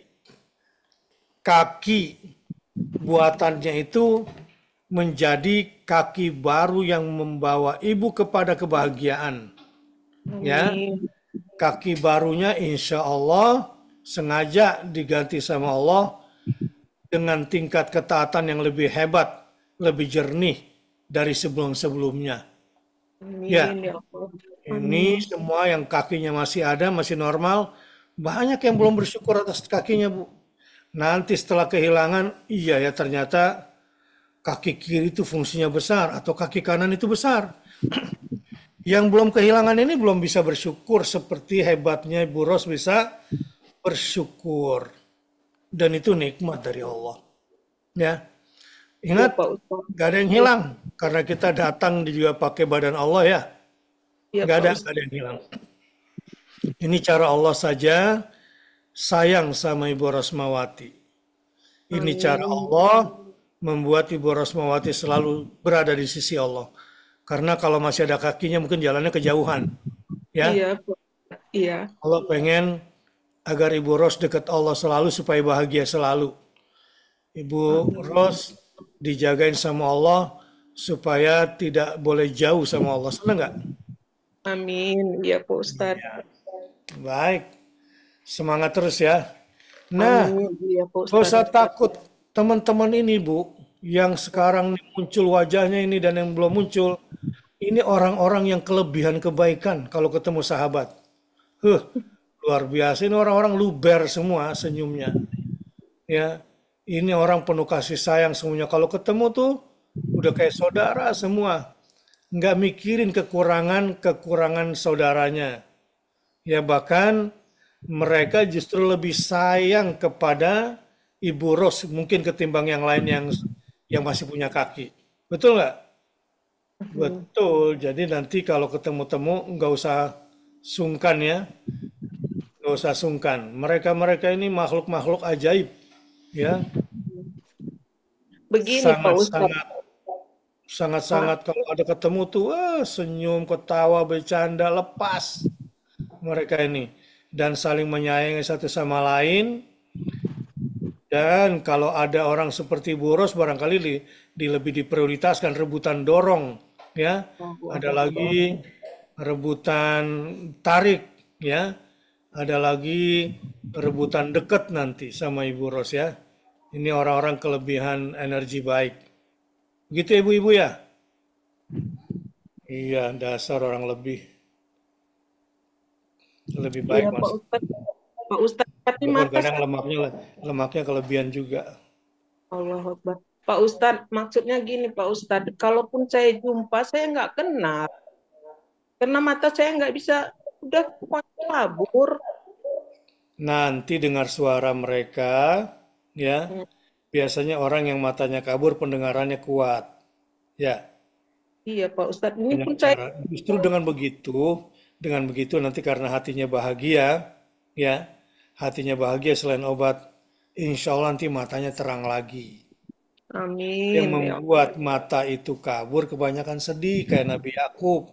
kaki buatannya itu menjadi kaki baru yang membawa ibu kepada kebahagiaan. Ya, Amin. kaki barunya insya Allah sengaja diganti sama Allah dengan tingkat ketaatan yang lebih hebat, lebih jernih dari sebelum-sebelumnya. Ya, Amin ya Allah. ini semua yang kakinya masih ada, masih normal, banyak yang belum bersyukur atas kakinya, Bu. Nanti setelah kehilangan, iya ya ternyata kaki kiri itu fungsinya besar atau kaki kanan itu besar. Yang belum kehilangan ini belum bisa bersyukur seperti hebatnya Ibu Ros bisa bersyukur. Dan itu nikmat dari Allah. Ya, Ya ingat, Pak Ustadz. gak ada yang hilang. Karena kita datang juga pakai badan Allah ya. Ya Gak Pak ada, Ustadz. gak ada yang hilang. Ini cara Allah saja sayang sama Ibu Rosmawati. Ini cara Amin. Allah membuat Ibu Rosmawati selalu berada di sisi Allah. Karena kalau masih ada kakinya mungkin jalannya kejauhan. Ya, Iya Pak. Iya. Allah pengen agar Ibu Ros dekat Allah selalu supaya bahagia selalu. Ibu Ros dijagain sama Allah supaya tidak boleh jauh sama Allah. Senang nggak? Amin. Ya Pak Ustadz. Ya, baik. Semangat terus ya. Nah, Amin. Ya Pak gak usah Ustadz. takut teman-teman ini Bu, yang sekarang muncul wajahnya ini dan yang belum muncul. Ini orang-orang yang kelebihan kebaikan kalau ketemu sahabat. Luar biasa. Ini orang-orang luber semua senyumnya. Ya, ini orang penuh kasih sayang semuanya. Kalau ketemu tuh udah kayak saudara semua. Nggak mikirin kekurangan saudaranya. Ya bahkan mereka justru lebih sayang kepada Ibu Ros mungkin ketimbang yang lain yang masih punya kaki. Betul nggak? Betul. Jadi nanti kalau ketemu-temu nggak usah sungkan ya. Nggak usah sungkan. Mereka-mereka ini makhluk-makhluk ajaib. Ya, Begini Pak Ustadz. sangat-sangat kalau ada ketemu tuh senyum, ketawa, bercanda, lepas mereka ini dan saling menyayangi satu sama lain. Dan kalau ada orang seperti Bu Ros barangkali lebih diprioritaskan rebutan dorong ya. Ada lagi rebutan tarik ya. Ada lagi rebutan deket nanti sama Ibu Ros ya. Ini orang-orang kelebihan energi baik. Begitu ya ibu-ibu ya? Iya, dasar orang lebih baik Iya Pak mas. Ustadz. Pak Ustadz. Tapi Walaupun mata kadang lemaknya kelebihan juga. Allah Akbar. Pak Ustadz, maksudnya gini Pak Ustadz, kalaupun saya jumpa, saya nggak kenal. Karena mata saya nggak bisa, udah kabur. Nanti dengar suara mereka, ya. Biasanya orang yang matanya kabur pendengarannya kuat. Ya, Iya Pak Ustadz, ini banyak pun saya, cara. Justru dengan begitu nanti karena hatinya bahagia, ya, hatinya bahagia selain obat, insya Allah nanti matanya terang lagi. Yang amin. Ya, membuat mata itu kabur kebanyakan sedih kayak Nabi Yakub.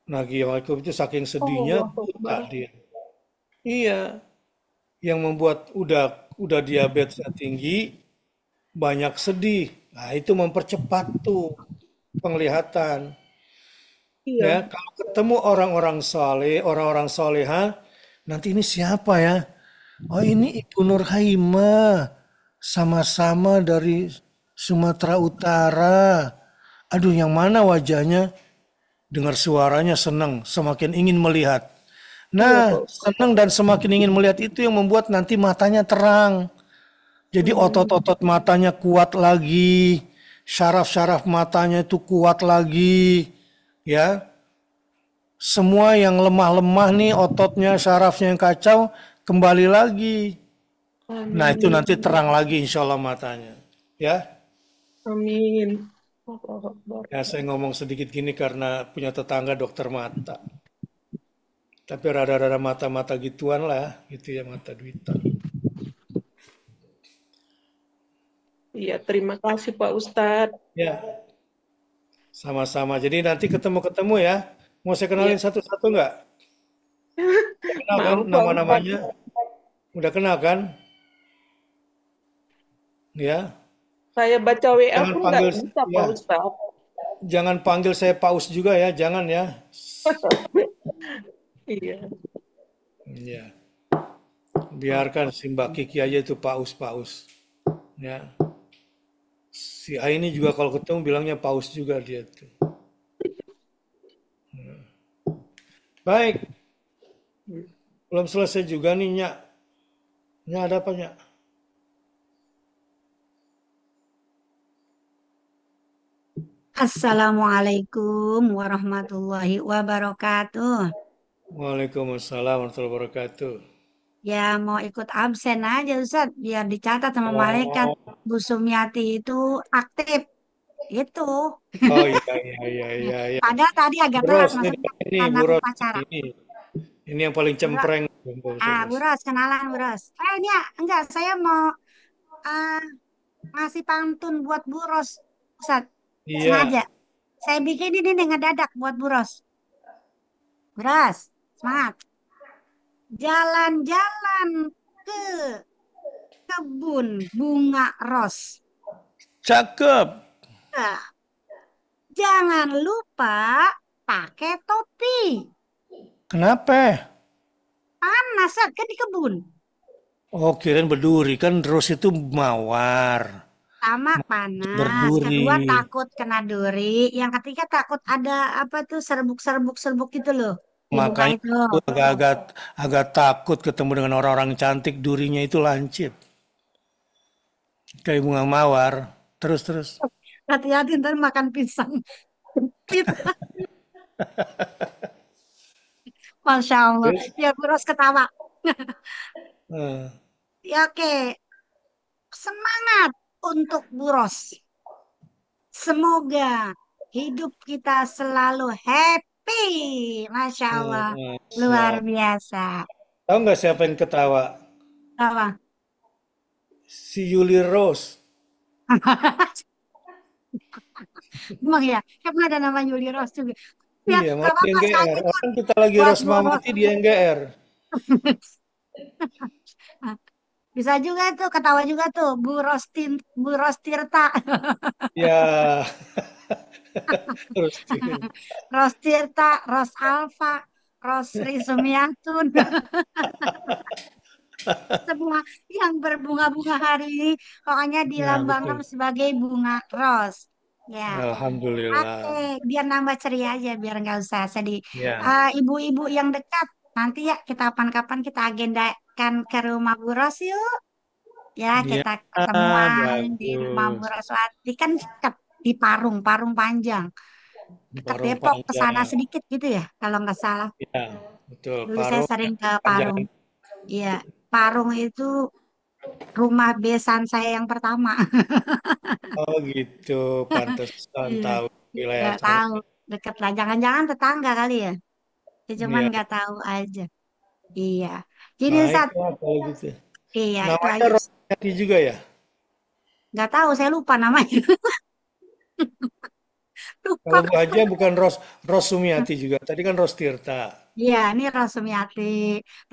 Nabi Yakub itu saking sedihnya Allah buta Akbar. dia. Iya, yang membuat udah diabetesnya tinggi, banyak sedih. Nah, itu mempercepat tuh penglihatan. Iya, Ya, kalau ketemu orang-orang saleh, orang-orang soleha, nanti ini siapa ya? Oh, ini Ibu Nur Haimah, sama-sama dari Sumatera Utara. Aduh, yang mana wajahnya? Dengar suaranya senang, semakin ingin melihat. iya Nah, Pak. senang dan semakin ingin melihat itu yang membuat nanti matanya terang. Jadi otot-otot matanya kuat lagi. syaraf-syaraf matanya itu kuat lagi, ya. Semua yang lemah-lemah nih ototnya, syarafnya yang kacau kembali lagi. Nah itu Amin. nanti terang lagi insya Allah matanya. Ya, Amin. Allahu Akbar. ya saya ngomong sedikit gini karena punya tetangga dokter mata. Tapi rada-rada mata-mata gituan lah, gitu ya mata duitan. Iya, terima kasih Pak Ustadz. Ya, sama-sama. Jadi nanti ketemu-ketemu ya. Mau saya Iya, kenalin satu-satu nggak? Kenal kan maaf Pak Ustadz. nama-namanya? Udah kenal kan? Ya. Saya baca WA Jangan pun nggak panggil, bisa Pak ya. Ustadz. Jangan panggil saya Paus juga ya, jangan ya. Iya. Ya. Biarkan si Mbak Kiki aja itu Paus-Paus. Ya. Si Aini juga kalau ketemu bilangnya Paus juga dia tuh. Baik, belum selesai juga nih, Nyak. Nyak ada apa, Nyak? Assalamualaikum warahmatullahi wabarakatuh. Waalaikumsalam warahmatullahi wabarakatuh. Ya mau ikut absen aja Ustaz, biar dicatat sama malaikat. Oh, Bu Sumiati itu aktif. Itu. oh iya, iya, iya, iya, iya. Padahal tadi agak Bu telat Ros, maksudnya ini karena Bu Ros, upacara. ini yang paling Bu Ros, cempreng. Bu Ros, kenalan Bu Ros. Ini ya, enggak, saya mau ah, ngasih pantun buat Bu Ros, Ustaz. Iya, Sengaja. Saya bikin ini nih ngedadak buat Bu Ros. Bu Ros, semangat. Jalan-jalan ke kebun bunga ros. cakep. Nah, jangan lupa pakai topi. Kenapa? Panas kan di kebun. Oh, kirain berduri. Kan Ros itu mawar. Pertama panas, Berduri. kedua takut kena duri, yang ketiga takut ada apa tuh serbuk-serbuk gitu loh di bunga Makanya itu. aku agak-agak agak takut ketemu dengan orang-orang cantik, durinya itu lancip. Kayak bunga mawar. Terus. Hati-hati ntar makan pisang. Masya Allah. Terus? Ya terus ketawa. Eh, Ya oke, semangat untuk Buros. Semoga hidup kita selalu happy. Masya Allah. Luar Siap. biasa. Tahu nggak siapa yang ketawa? Apa? Si Yuli Rose. Emang ya, emang ada nama Yuli Rose juga. Ya, Iya, gak malah dia apa-apa, yang saya GR. ikut Orang kita lagi buat Rose Buros. Mamati, dia yang GR. Bisa juga tuh, ketawa juga tuh. Bu Ros Tirta. Ya, terus. Ros Tirta, Ros Alfa, Ros Risumiatun. Semua yang berbunga-bunga hari ini pokoknya Ya, dilambangkan betul. sebagai bunga ros. Ya, Alhamdulillah. oke, biar nambah ceria aja, biar nggak usah sedih. Ya, Ibu-ibu yang dekat, nanti ya kita kapan-kapan kita agendakan ke rumah Bu Ros yuk. Ya, ya, kita ketemuan di rumah Bu bagus. Roswati kan dekat di Parung, Parung Panjang, dekat Parung Depok ke sana panjang. sedikit gitu ya, kalau nggak salah. Ya, betul. Dulu saya Parung sering ke Parung. panjang. Iya, Parung itu rumah besan saya yang pertama. Oh gitu, pantesan Iya, tahu wilayah nggak sana. tahu deket lah. Jangan-jangan tetangga kali ya. Ya, cuman Ya, nggak tahu aja. Iya. Jadi saat baiklah kalau gitu. iya itu Namanya aja. Rosyati juga ya? Nggak tahu saya lupa namanya. Kalau Lupa. Bu Haja bukan Ros Sumiati juga. Tadi kan Ros Tirta. Iya, ini Ros Sumiati,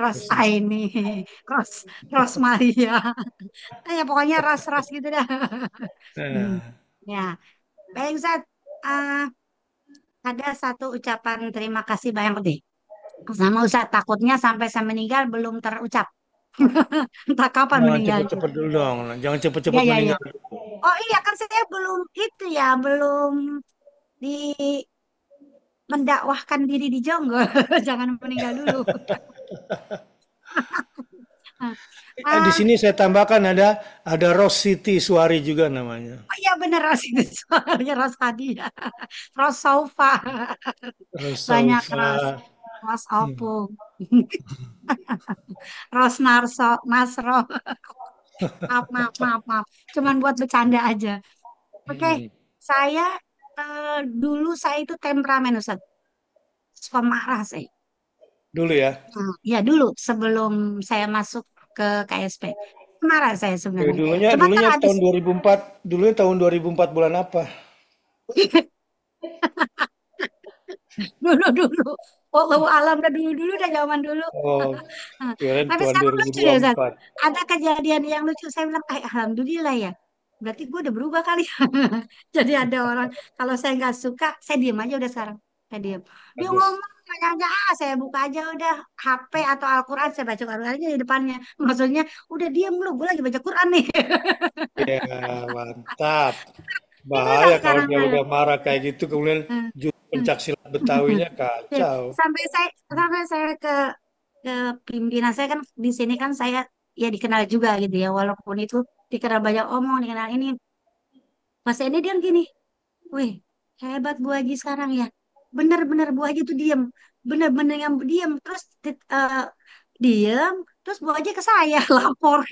Ros Ros Aini, Ros Ros Maria. Ya pokoknya ras-ras gitu dah. Hmm. Nah, Ya, baik Ustaz. Ah, ada satu ucapan terima kasih banyak deh. Sama Ustaz, takutnya sampai saya meninggal belum terucap. Entah kapan jangan meninggalnya. cepet-cepet dulu dong. Jangan Ya, cepet-cepet ya, ya. meninggal. Oh iya kan saya belum itu ya, belum di mendakwahkan diri di Jonggol. Jangan meninggal dulu. Di Ah, sini saya tambahkan ada Rose Siti Suari juga namanya. oh iya bener Ros itu soalnya Ros Hadiah. Ros Sofa. Rose Banyak Ros. Saufa. Ros Hmm. Opung. Ros Nasro. Maaf, maaf, maaf, maaf. Cuman buat bercanda aja. Oke, Hmm. saya dulu saya itu temperamen Ustaz. Suka marah saya. Dulu ya. Ya dulu sebelum saya masuk ke KSP. Marah saya Oke, sebenarnya. dulunya Cuman kan dulunya habis tahun 2004. Dulunya tahun 2004 bulan apa? dulu dulu. Wallahu alam dah dulu dulu dah zaman dulu. Oh, Nah, kirain tapi tahun sekarang lucu deh Ustaz. 2024. Ada kejadian yang lucu. Saya bilang, alhamdulillah ya. Berarti gue udah berubah kali. Jadi ada orang kalau saya nggak suka, saya diem aja udah sekarang. Saya diem. Dia Bagus. ngomong aja, saya buka aja udah HP atau Al-Quran saya baca Quran aja di depannya. Maksudnya udah diem lu, gue lagi baca Quran nih. Ya, mantap. Itu Bahaya kalau sekarang dia saya. udah marah kayak gitu, kemudian Hmm, justru hmm. pencak silat Betawinya Ya, kacau. sampai saya ke pimpinan saya kan di sini kan saya ya dikenal juga gitu ya walaupun itu dikenal banyak omong dikenal ini Mas ini dia gini, wih hebat Bu Haji sekarang ya bener-bener Bu Haji tuh diem bener-bener yang diem terus diem terus Bu Haji ke saya lapor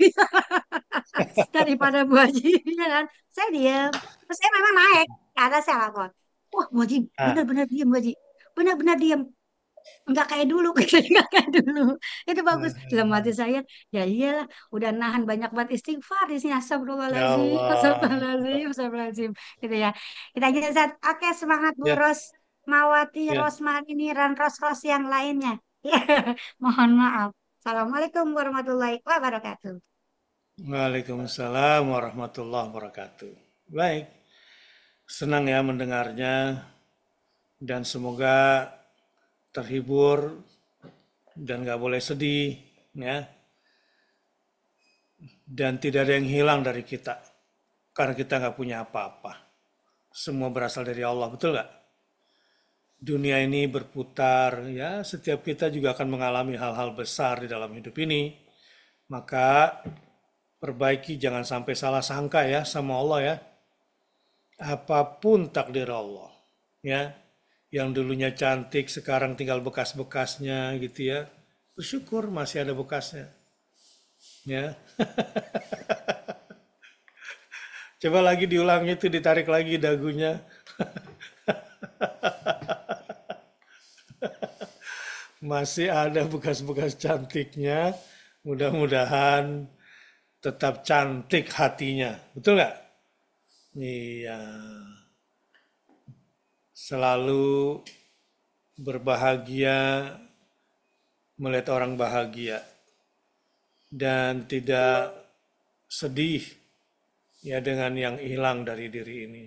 daripada Bu Haji ya kan saya diem terus saya memang naik ke atas saya lapor wah Bu Haji Nah, bener-bener diem Bu Haji bener-bener diem nggak kayak dulu nggak kayak dulu itu bagus dalam hati saya ya iyalah udah nahan banyak banget istighfar di sini ya astagfirullahaladzim Allah. astagfirullahaladzim astagfirullahaladzim gitu ya kita aja Zat. Oke semangat Bu Ya, Ros Mawati ya. Rosman ini dan Ros yang lainnya ya mohon maaf Assalamualaikum warahmatullahi wabarakatuh. Waalaikumsalam warahmatullahi wabarakatuh. Baik, senang ya mendengarnya dan semoga terhibur dan nggak boleh sedih ya. Dan tidak ada yang hilang dari kita karena kita nggak punya apa-apa. Semua berasal dari Allah, betul nggak? Dunia ini berputar, ya setiap kita juga akan mengalami hal-hal besar di dalam hidup ini. Maka perbaiki jangan sampai salah sangka ya sama Allah ya. Apapun takdir Allah, ya. Yang dulunya cantik sekarang tinggal bekas-bekasnya gitu ya. Bersyukur masih ada bekasnya, ya. Coba lagi diulangi itu ditarik lagi dagunya. Masih ada bekas-bekas cantiknya. Mudah-mudahan tetap cantik hatinya. Betul nggak? Iya. Selalu berbahagia melihat orang bahagia dan tidak sedih ya dengan yang hilang dari diri ini.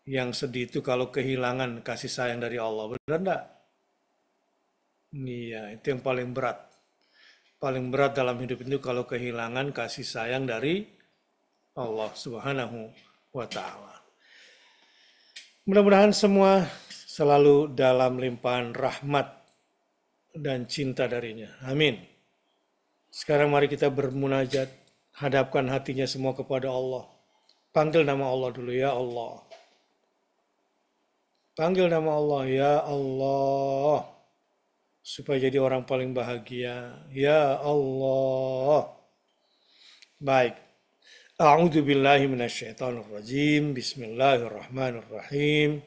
Yang sedih itu kalau kehilangan kasih sayang dari Allah. Benar enggak? Iya, itu yang paling berat. Paling berat dalam hidup itu kalau kehilangan kasih sayang dari Allah Subhanahu wa Ta'ala. Mudah-mudahan semua selalu dalam limpahan rahmat dan cinta darinya. Amin. Sekarang mari kita bermunajat, hadapkan hatinya semua kepada Allah. Panggil nama Allah dulu, ya Allah. Panggil nama Allah, ya Allah. Supaya jadi orang paling bahagia. Ya Allah. Baik. A'udzu billahi minasyaitonir rajim. Bismillahirrahmanirrahim.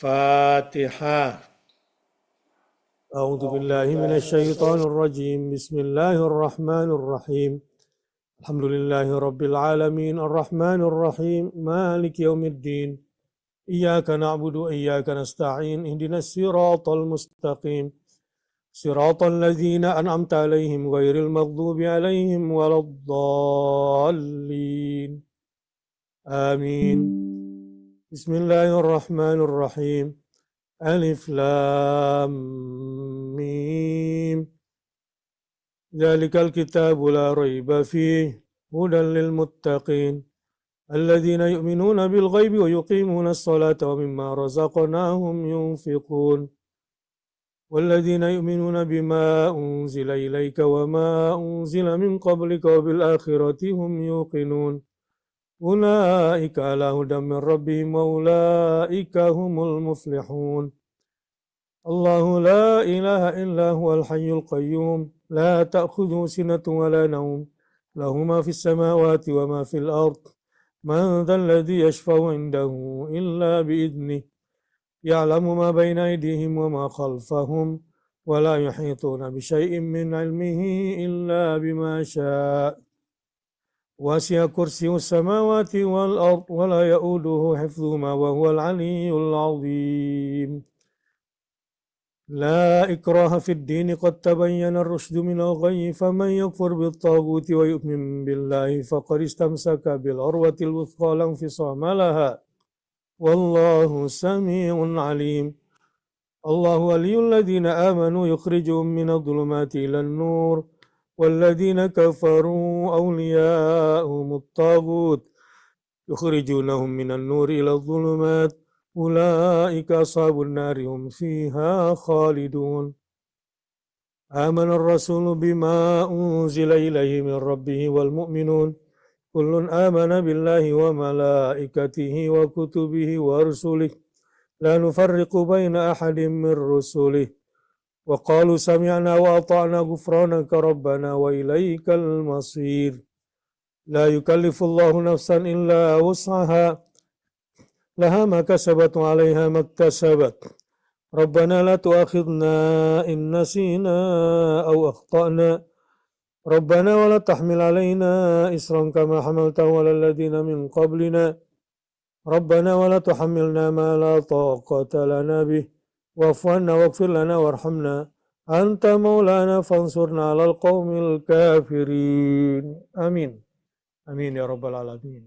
Al-Fatihah. أعوذ بالله من الشيطان الرجيم بسم الله الرحمن الرحيم الحمد لله رب العالمين الرحمن الرحيم مالك يوم الدين إياك نعبد وإياك نستعين اهدنا الصراط المستقيم صراط الذين أنعمت عليهم غير المغضوب عليهم ولا الضالين آمين بسم الله الرحمن الرحيم ألف لام ميم ذلك الكتاب لا ريب فيه هدى للمتقين الذين يؤمنون بالغيب ويقيمون الصلاة ومما رزقناهم ينفقون والذين يؤمنون بما أنزل إليك وما أنزل من قبلك وبالآخرة هم يوقنون أولئك على هدى من ربهم وأولئك هم المفلحون الله لا إله إلا هو الحي القيوم لا تأخذه سنة ولا نوم له ما في السماوات وما في الأرض من ذا الذي يشفع عنده إلا بإذنه يعلم ما بين أيديهم وما خلفهم ولا يحيطون بشيء من علمه إلا بما شاء وسع كرسي السماوات والأرض ولا يؤوده حفظهما وهو العلي العظيم لا إكراه في الدين قد تبين الرشد من الغي فمن يكفر بالطاغوت ويؤمن بالله فقد استمسك بالعروة الوثقى لا انفصام لها والله سميع عليم الله ولي الذين آمنوا يخرجهم من الظلمات إلى النور والذين كفروا أولياءهم الطاغوت يخرجونهم من النور إلى الظلمات أولئك أصحاب النار هم فيها خالدون آمن الرسول بما أنزل إليه من ربه والمؤمنون كل آمن بالله وملائكته وكتبه ورسله لا نفرق بين أحد من رسله وقالوا سمعنا وأطعنا غفرانك ربنا وإليك المصير لا يكلف الله نفسا إلا وسعها لها ما كسبت وعليها ما اكتسبت ربنا لا تؤاخذنا إن نسينا أو أخطأنا ربنا ولا تحمل علينا إصرا كما حملته على الذين من قبلنا ربنا ولا تحملنا ما لا طاقة لنا به واعف عنا واغفر لنا وارحمنا أنت مولانا فانصرنا على القوم الكافرين آمين آمين ya rabbal alamin.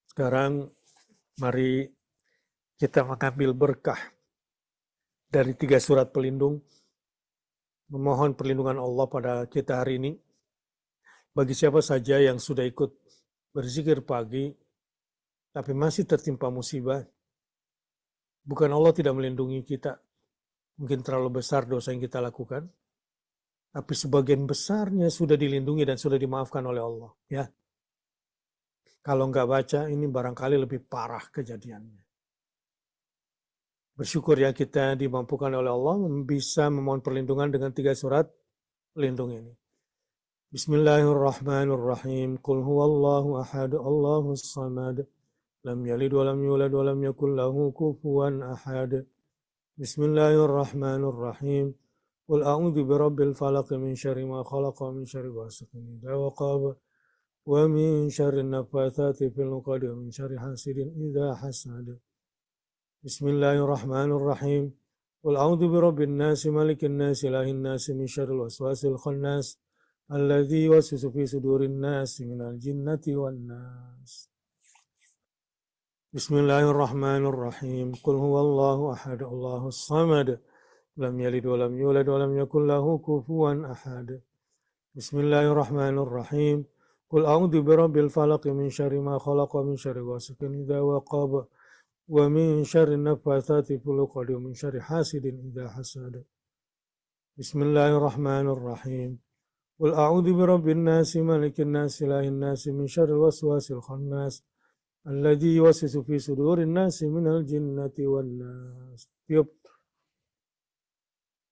Sekarang mari kita mengambil berkah dari 3 surat pelindung, memohon perlindungan Allah pada kita hari ini. Bagi siapa saja yang sudah ikut berzikir pagi, tapi masih tertimpa musibah, bukan Allah tidak melindungi kita. Mungkin terlalu besar dosa yang kita lakukan, tapi sebagian besarnya sudah dilindungi dan sudah dimaafkan oleh Allah. Ya, kalau nggak baca, ini barangkali lebih parah kejadiannya. Bersyukur ya kita dimampukan oleh Allah bisa memohon perlindungan dengan 3 surat pelindung ini. Bismillahirrahmanirrahim. Qul huwallahu ahad, Allahus samad. Lam yalid wa lam yulad wa lam yakul lahu kufuwan ahad. Bismillahirrahmanirrahim. Qul a'udzu birabbil falaq min syarri ma khalaq wa min syarri ghasiqin idza waqab wa min syarri nafatsati fil 'uqad wa min syarri hasidin idza hasad. Bismillahirrahmanirrahim. Qul a'udzu birabbin nas malikin nas ilahin nas min syarril waswasil khannas alladzi yuwaswisu fi sudurin nas minal jinnati wan nas. Bismillahirrahmanirrahim. Qul huwallahu ahad, Allahus samad. Lam yalid wa lam yulad wa lam yakul lahu kufuwan ahad. Bismillahirrahmanirrahim. Qul a'udzu birabbil falaq min syarri ma khalaq wa min syarri ghasiqin idza waqab wa min syarri nafatsati fil 'uqad wa min syarri hasidin idza hasad. Bismillahirrahmanirrahim. Qul a'udzu birabbin nas malikin nas ilahin nas min syarril waswasil khannas alladzi yuwaswisu fi sudurin nas minal jinnati wan nas.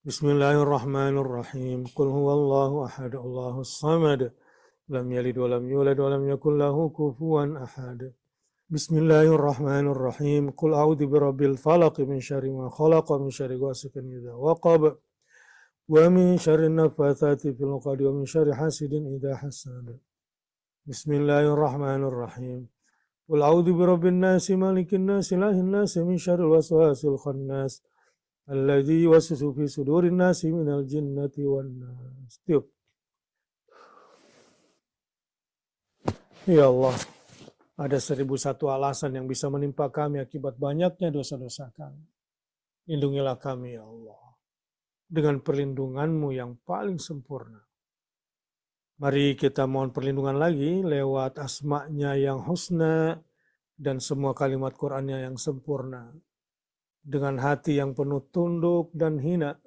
Bismillahirrahmanirrahim. Qul huwallahu ahad, Allahus samad. Lam yalid wa lam yulad wa lam yakul lahu kufuwan ahad. Bismillahirrahmanirrahim. Qul a'udzu birabbil falaq min syarri ma khalaq wa min syarri ghasiqin idza waqab wa min syarri nafatsati fil 'uqad wa min syarri hasidin idza hasad. Bismillahirrahmanirrahim. Qul a'udzu birabbin nas malikin nas ilahin nas min syarril waswasil khannas alladzi yuwaswisu fi sudurin nas minal jinnati wan nas. Ya Allah, ada 1001 alasan yang bisa menimpa kami akibat banyaknya dosa-dosa kami. Lindungilah kami ya Allah dengan perlindungan-Mu yang paling sempurna. Mari kita mohon perlindungan lagi lewat asma-Nya yang husna dan semua kalimat Qur'an-Nya yang sempurna. Dengan hati yang penuh tunduk dan hina,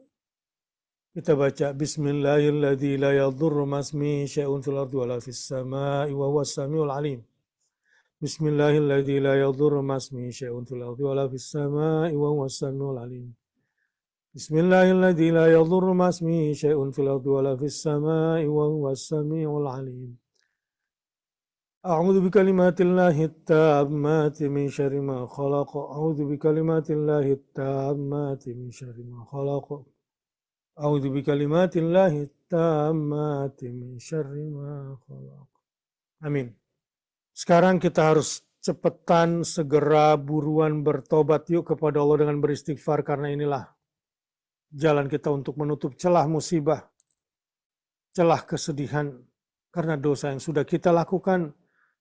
Kita baca Bismillahirrahmanirrahim la yadurru masmi syai'un fil ardi wala fis sama'i wa huwas samiul alim. Bismillahirrahmanirrahim la yadurru masmi syai'un fil ardi wala fis sama'i wa huwas samiul alim. Bismillahirrahmanirrahim la yadurru masmi syai'un fil ardi wala fis sama'i wa huwas samiul alim. أعوذ بكلمات الله التامات من شر ما خلق أعوذ بكلمات الله التامات من شر ما خلق أعوذ بكلمات الله التامات من شر ما خلق. Amin. Sekarang kita harus cepetan, segera, buruan bertobat yuk kepada Allah dengan beristighfar, karena inilah jalan kita untuk menutup celah musibah, celah kesedihan, karena dosa yang sudah kita lakukan,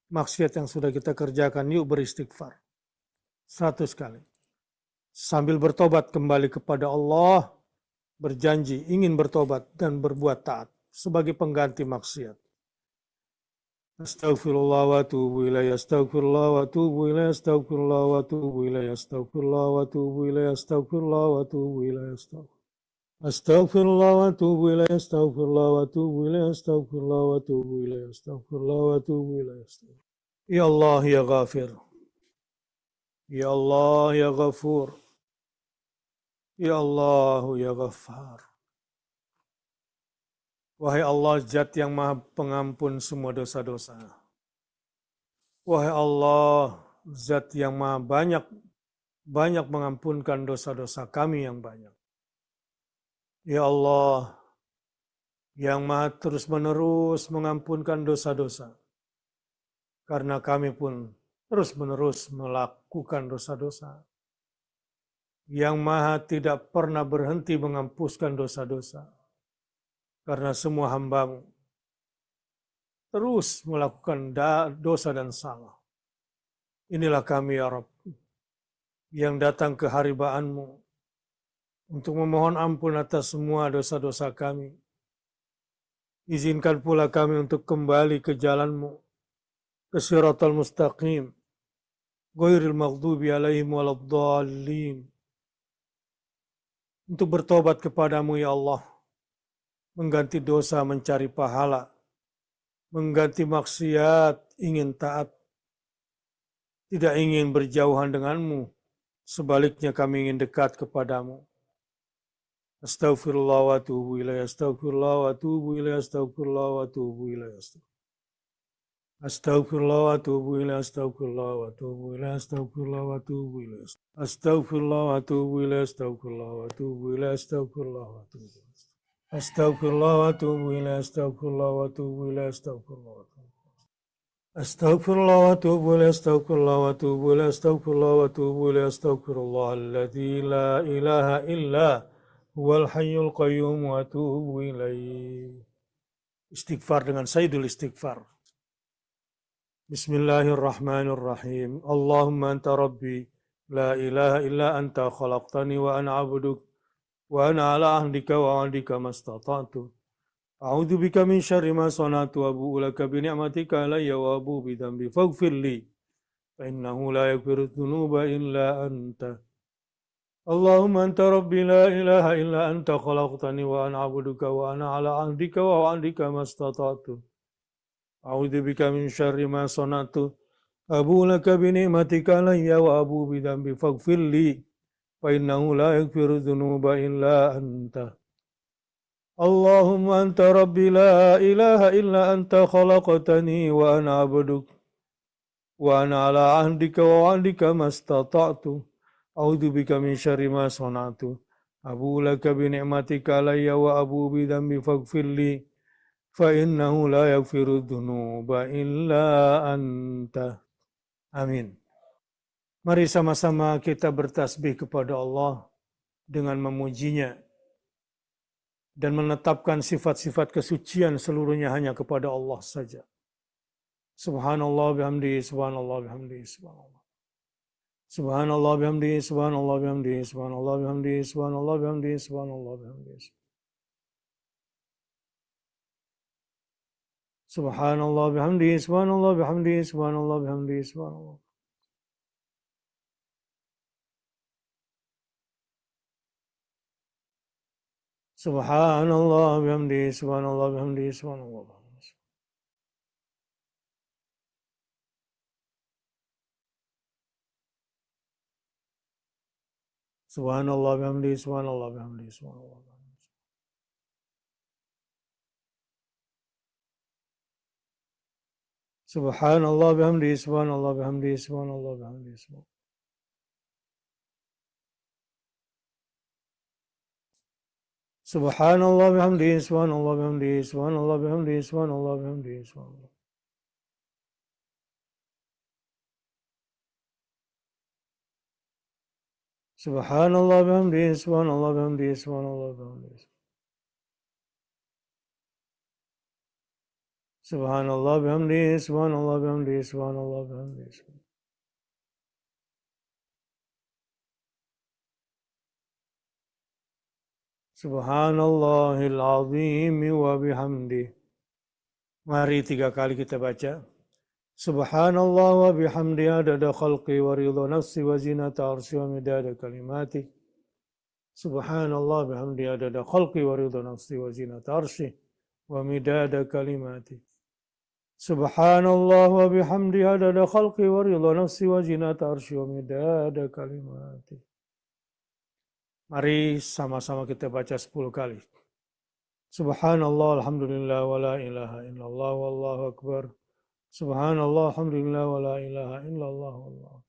maksiat yang sudah kita kerjakan. Yuk beristighfar 100 kali. Sambil bertobat kembali kepada Allah, berjanji ingin bertobat dan berbuat taat sebagai pengganti maksiat. Astaghfirullah wa atubu ilaih, astaghfirullah wa atubu ilaih, astaghfirullah wa atubu ilaih, astaghfirullah wa atubu ilaih, astaghfirullah wa atubu ilaih, astaghfirullah wa atubu ilaih, astaghfirullah wa atubu ilaih, astaghfirullah wa atubu ilaih, astaghfirullah wa atubu ilaih. Ya Allah ya Ghafir, Ya Allah ya Ghafur, Ya Allah ya Ghaffar. Wahai Allah, Zat yang Maha Pengampun semua dosa-dosa. Wahai Allah, Zat yang Maha banyak mengampunkan dosa-dosa kami yang banyak. Ya Allah, yang Maha terus-menerus mengampunkan dosa-dosa, karena kami pun terus-menerus melakukan dosa-dosa. Yang Maha tidak pernah berhenti menghapuskan dosa-dosa, karena semua hamba-Mu terus melakukan dosa dan salah. Inilah kami ya Rabb, yang datang ke haribaanmu untuk memohon ampun atas semua dosa-dosa kami. Izinkan pula kami untuk kembali ke jalan-Mu, ke Shiratal Mustaqim, ghairil maghdubi alaihim waladdallin. Untuk bertobat kepadamu ya Allah, mengganti dosa mencari pahala, mengganti maksiat ingin taat, tidak ingin berjauhan denganmu, sebaliknya kami ingin dekat kepadamu. Astaghfirullah wa atubu ilaih, astaghfirullah wa atubu ilaih, astaghfirullah wa atubu ilaih, astaghfirullah wa atubu ilaih, astaghfirullah wa atubu ilaih, astaghfirullah wa atubu ilaih, astaghfirullah wa atubu ilaih, astaghfirullah wa atubu ilaih, astaghfirullah wa atubu ilaih. Astaghfirullah wa atubu ilaih, astaghfirullah wa atubu ilaih, astaghfirullah wa atubu ilaih. Astaghfirullah wa atubu ilaih, astaghfirullah wa atubu ilaih, astaghfirullah wa atubu ilaih, astaghfirullah alladzi la ilaha illa huwal hayyul qayyum wa atubu ilaih. Istighfar dengan Sayyidul Istighfar. Bismillahirrahmanirrahim. Allahumma anta rabbi, la ilaha illa anta khalaqtani wa ana abduk. وأنا على عهدك ووعدك ما استطعت أعوذ بك من شر ما صنعت وأبوء لك بنعمتك علي وأبوء بذنبي فاغفر لي فإنه لا يغفر الذنوب إلا أنت اللهم أنت ربي لا إله إلا أنت خلقتني وأنا عبدك وأنا على عهدك ووعدك ما استطعت أعوذ بك من شر ما صنعت أبوء لك بنعمتك علي وأبوء بذنبي فاغفر لي فإنه لا يغفر الذنوب إلا أنت اللهم أنت ربي لا إله إلا أنت خلقتني وأنا عبدك وأنا على عهدك ووعدك ما استطعت أعوذ بك من شر ما صنعت أبوء لك بنعمتك علي وأبوء بذنبي فاغفر لي فإنه لا يغفر الذنوب إلا أنت. Amin. Mari sama-sama kita bertasbih kepada Allah dengan memujinya dan menetapkan sifat-sifat kesucian seluruhnya hanya kepada Allah saja. Subhanallah bihamdihi, subhanallah bihamdihi, subhanallah. Subhanallah bihamdihi, subhanallah bihamdihi, subhanallah bihamdihi, subhanallah bihamdihi, subhanallah bihamdihi. Subhanallah bihamdihi, subhanallah bihamdihi, subhanallah bihamdihi, subhanallah. Subhanallah bihamdihi, subhanallah bihamdihi, subhanallah bihamdihi. Subhanallah bihamdihi, subhanallah bihamdihi, subhanallah bihamdihi. Subhanallah bihamdihi, subhanallah bihamdihi, subhanallah bihamdihi. Subhanallah bihamdihi, subhanallah bihamdihi, subhanallah bihamdihi, subhanallah bihamdihi, subhanallah. Subhanallah bihamdihi, subhanallah bihamdihi, subhanallah bihamdihi. Subhanallah bihamdihi, subhanallah bihamdihi, subhanallah bihamdihi. Subhanallahil azim wa bihamdihi. Mari 3 kali kita baca. Subhanallah wa bihamdihi adada khalqi wa ridha nafsi wa zinata arsy wa midada kalimati. Subhanallah bihamdihi adada khalqi wa ridha nafsi wa zinata arsy wa midada kalimati. Subhanallah wa bihamdihi adada khalqi wa ridha nafsi wa zinata arsy wa midada kalimati. Mari sama-sama kita baca 10 kali. Subhanallah, alhamdulillah, wa la ilaha illallah, wallahu akbar. Subhanallah, alhamdulillah, wa la ilaha illallah, wallahu.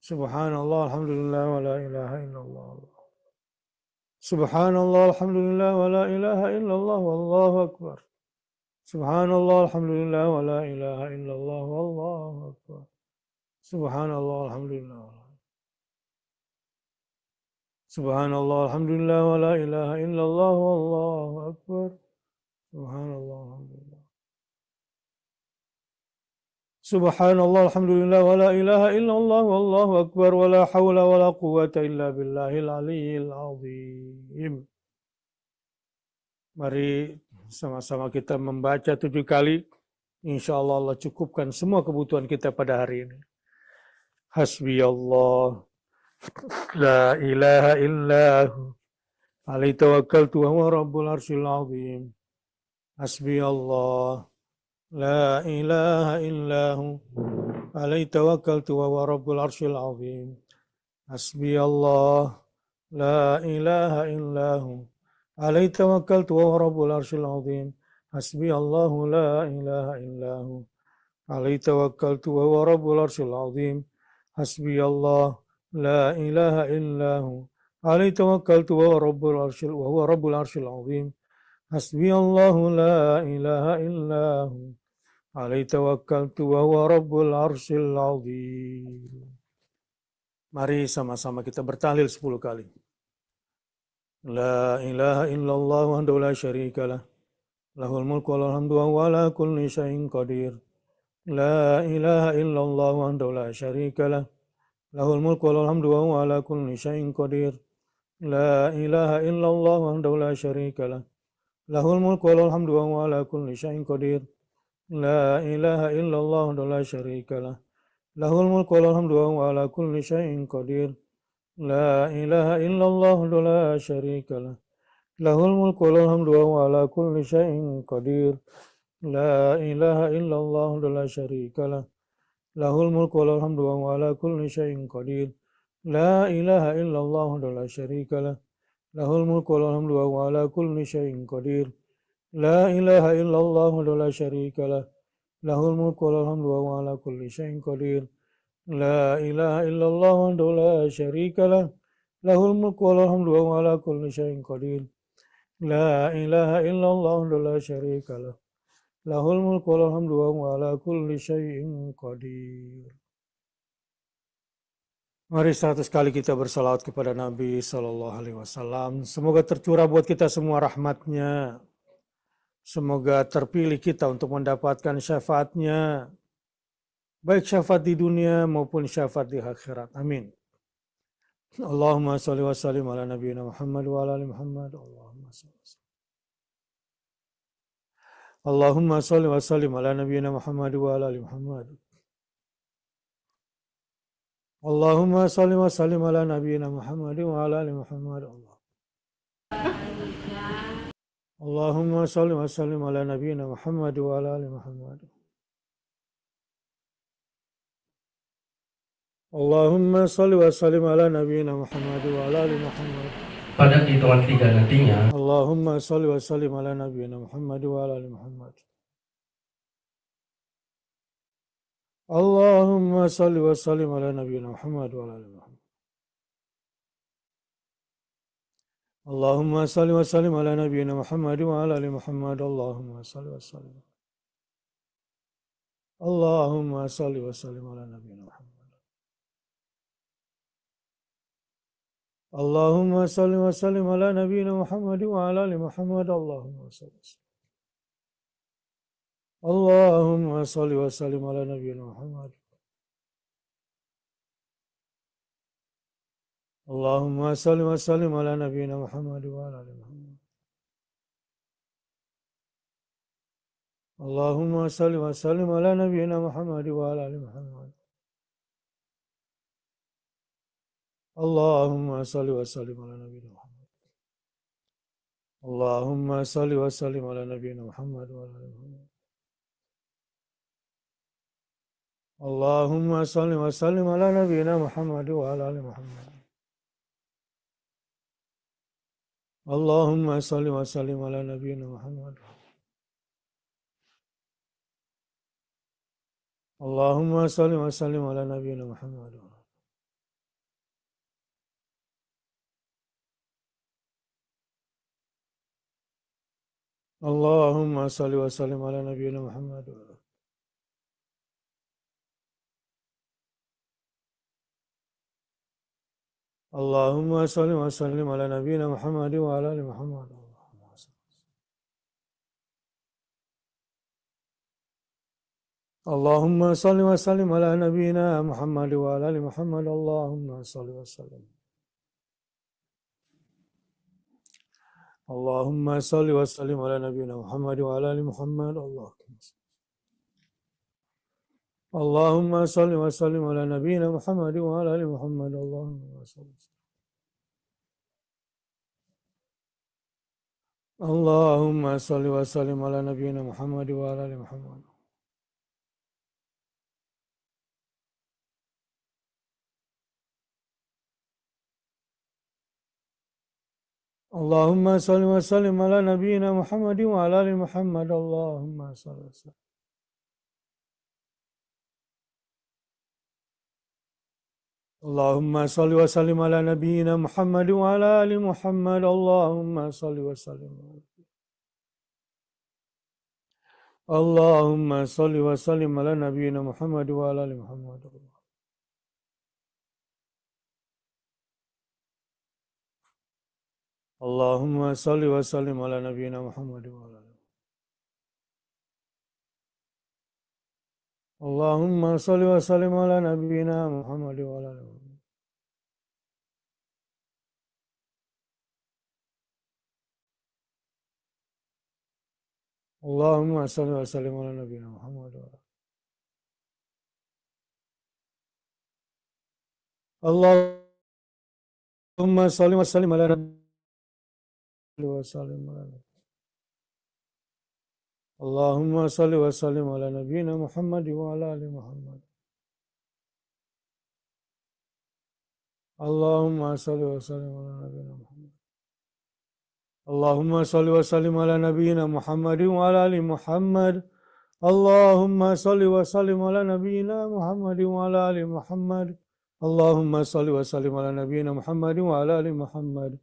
Subhanallah, alhamdulillah, wa la ilaha illallah. Subhanallah, alhamdulillah, wa la ilaha illallah, wallahu akbar. Subhanallah, alhamdulillah, wa la ilaha illallah, wallahu akbar. Subhanallah, alhamdulillah. Subhanallah, alhamdulillah, wa la ilaha illallah, wallahu akbar. Subhanallah, alhamdulillah. Subhanallah, alhamdulillah, wa la ilaha illallah, wallahu akbar, wa la hawla wa la quwwata illa billahil aliyyil azim. Mari sama-sama kita membaca 7 kali. Insya Allah Allah cukupkan semua kebutuhan kita pada hari ini. Hasbi Allah, la ilaha illahu, alaihi tawakkaltu wa huwa rabbul arsyil azim. Hasbi Allah, la ilaha illahu, alaihi tawakkaltu wa huwa rabbul arsyil azim. Hasbi Allah, la ilaha illahu, alaihi tawakkaltu wa huwa rabbul arsyil azim. Hasbi Allahu la ilaha illahu, alaihi tawakkaltu wa huwa rabbul arsyil azim. Hasbi Allah, la ilaha illahu, alaihi tawakkaltu wa huwa rabbul arsyil azim. Hasbi Allahu la ilaha illahu, alaihi tawakkaltu wa huwa rabbul arsyil azim. Mari sama-sama kita bertahlil 10 kali. La ilaha illallah wahdahu la syarikalah, lahul mulku wa lahul hamdu wa huwa ala kulli syai'in qadir. La ilaha illallah wahdahu la syarikalah, lahul mulku wa lahul hamdu wa huwa ala kulli syai'in qadir. La ilaha illallah wahdahu la syarikalah, lahul mulku wa lahul hamdu wa huwa ala kulli syai'in qadir. La ilaha illallah wahdahu la syarikalah, lahul mulku wa lahul hamdu wa huwa ala kulli syai'in qadir. La ilaha illallah wahdahu la syarikalah, lahul mulku wa lahul hamdu wa huwa ala kulli syai'in qadir. La ilaha illallah wahdahu la syarikalah, lahul mulku wa lahul hamdu wa huwa ala kulli syai'in qadir. La ilaha illallah wahdahu la syarikalah, lahul mulku wa lahul hamdu wa huwa ala kulli syai'in qadir. La ilaha illallah wahdahu la syarikalah, lahul mulku wa lahul hamdu wa huwa ala kulli syai'in qadir. La ilaha illallah wahdahu la syarikalah, lahul mulku wa lahul hamdu wa huwa ala kulli syai'in qadir. La ilaha illallah wahdahu la syarikalah, lahul mulku wa lahul hamdu wa huwa ala kulli syai'in qadir. Mari 100 kali kita bersalawat kepada Nabi Sallallahu Alaihi Wasallam. Semoga tercurah buat kita semua rahmatnya. Semoga terpilih kita untuk mendapatkan syafaatnya. Baik syafaat di dunia maupun syafaat di akhirat. Amin. Allahumma sholli wa sallim ala nabiyyina Muhammad wa ala ali Muhammad. Allahumma sholli wa sallim ala nabiyyina Muhammad wa ala ali Muhammad. Allahumma sholli wa sallim ala nabiyyina Muhammad wa ala ali Muhammad. Allah. Allahumma salli wa sallim ala nabiyyina Muhammad wa ala ali Muhammad. Allahumma salli wa sallim ala nabiyyina Muhammad wa ala ali Muhammad. Pada hitungan 3 nantinya, Allahumma salli wa sallim ala nabiyyina Muhammad wa ala ali Muhammad. Allahumma salli wa sallim ala nabiyyina Muhammad wa ala ali Muhammad. Allahumma salli wa sallim ala nabiyyina Muhammad wa ala ali Muhammad. Allahumma salli wa sallim. Allahumma salli wa sallim ala nabiyyina Muhammad. Allahumma salli wa sallim ala nabiyyina Muhammad wa ala ali Muhammad. Allahumma salli wa sallim. Allahumma salli wa sallim ala nabiyyina Muhammad. Allahumma salli wa sallim ala nabiyyina Muhammad wa ala ali Muhammad. Allahumma salli wa sallim ala nabiyyina Muhammad wa ala ali Muhammad. Allahumma salli wa sallim ala nabiyyina Muhammad. Allahumma salli wa sallim ala nabiyyina Muhammad wa ala ali Muhammad. Allahumma salli wa sallim ala nabiyyina Muhammad wa ala ali Muhammad. Allahumma salli wa sallim ala nabiyyina Muhammad. Allahumma salli wa sallim ala nabiyyina Muhammad. Allahumma salli wa sallim ala nabiyyina Muhammad. Allahumma salli wa sallim ala nabiyyina Muhammad wa ala ali Muhammad. Allahumma salli wa sallim ala nabiyyina Muhammad wa ala ali Muhammad. Allahumma salli wa sallim. Allahumma salli wa sallim ala nabiyyina Muhammad wa ala ali Muhammad. Allahumma salli wa sallim ala nabiyyina Muhammad wa ala ali Muhammad. Allahumma salli. Allahumma salli wa sallim ala nabiyyina Muhammad wa ala ali Muhammad. Allahumma salli wa sallim ala nabiyyina Muhammad wa ala ali Muhammad. Allahumma salli wa sallim. Allahumma salli wa sallim ala nabiyyina Muhammad wa ala ali Muhammad. Allahumma salli wa sallim. Allahumma salli wa sallim ala nabiyyina Muhammad wa ala ali Muhammad. Allahumma salli wa sallim ala nabiyyina Muhammad wa ala ali. Allahumma salli wa sallim ala nabiyyina Muhammad wa ala ali. Allahumma salli wa sallim ala nabiyyina Muhammad wa ala. Allahumma salli wa sallim ala nabiyyina wa sallim ala. Allahumma salli wa sallim ala nabiyyina Muhammad wa ala ali Muhammad. Allahumma salli wa sallim ala nabiyyina Muhammad. Allahumma salli wa sallim ala nabiyyina Muhammad wa ala ali Muhammad. Allahumma salli wa sallim ala nabiyyina Muhammad wa ala ali Muhammad. Allahumma salli wa sallim ala nabiyyina Muhammad wa ala ali Muhammad.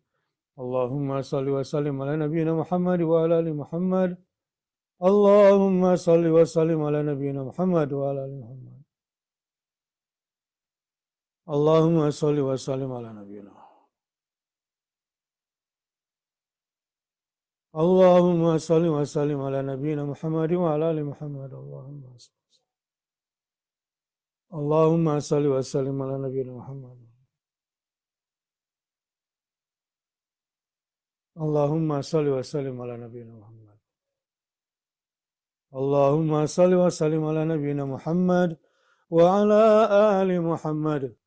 Allahumma salli wa sallim ala nabiyyina Muhammad wa ala ali Muhammad. Allahumma salli wa sallim ala nabiyyina Muhammad wa ala ali Muhammad. Allahumma salli wa sallim ala nabiyyina. Allahumma salli wa sallim ala nabiyyina Muhammad wa ala ali Muhammad. Allahumma salli wa sallim ala nabiyyina Muhammad. Allahumma salli wa sallim ala nabiyyina Muhammad. Allahumma salli wa sallim ala nabiyyina Muhammad wa ala ali Muhammad.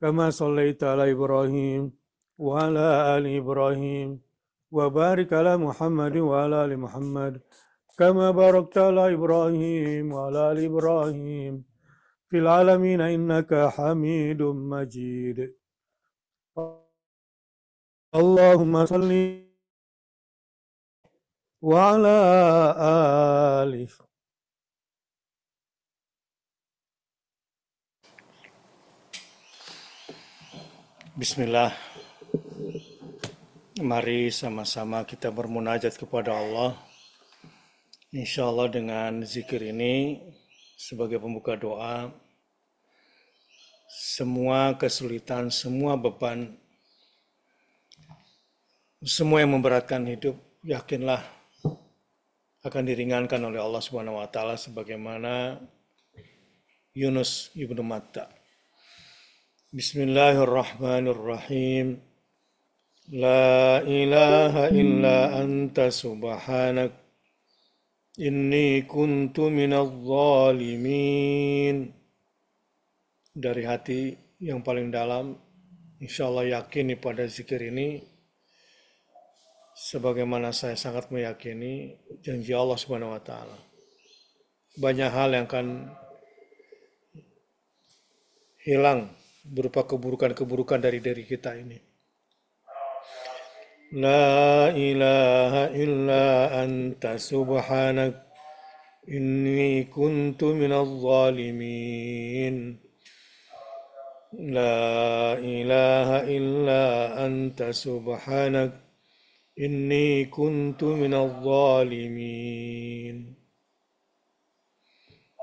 Kama sallaita ala Ibrahim wa ala ali Ibrahim وبارك على محمد وعلى آل محمد كما باركت على إبراهيم وعلى آل إبراهيم في العالمين إنك حميد مجيد اللهم صل وعلى آله. Bismillah. Mari sama-sama kita bermunajat kepada Allah. Insya Allah dengan zikir ini sebagai pembuka doa, semua kesulitan, semua beban, semua yang memberatkan hidup, yakinlah akan diringankan oleh Allah Subhanahu wa taala sebagaimana Yunus ibnu Matta. Bismillahirrahmanirrahim. La ilaha illa anta subhanak inni kuntu minadh dhalimin. Dari hati yang paling dalam, insya Allah yakini pada zikir ini sebagaimana saya sangat meyakini janji Allah Subhanahu wa taala. Banyak hal yang akan hilang berupa keburukan-keburukan dari diri kita ini. La ilaha illa anta subhanak inni kuntu minadh dhalimin. La ilaha illa anta subhanak inni kuntu minadh dhalimin.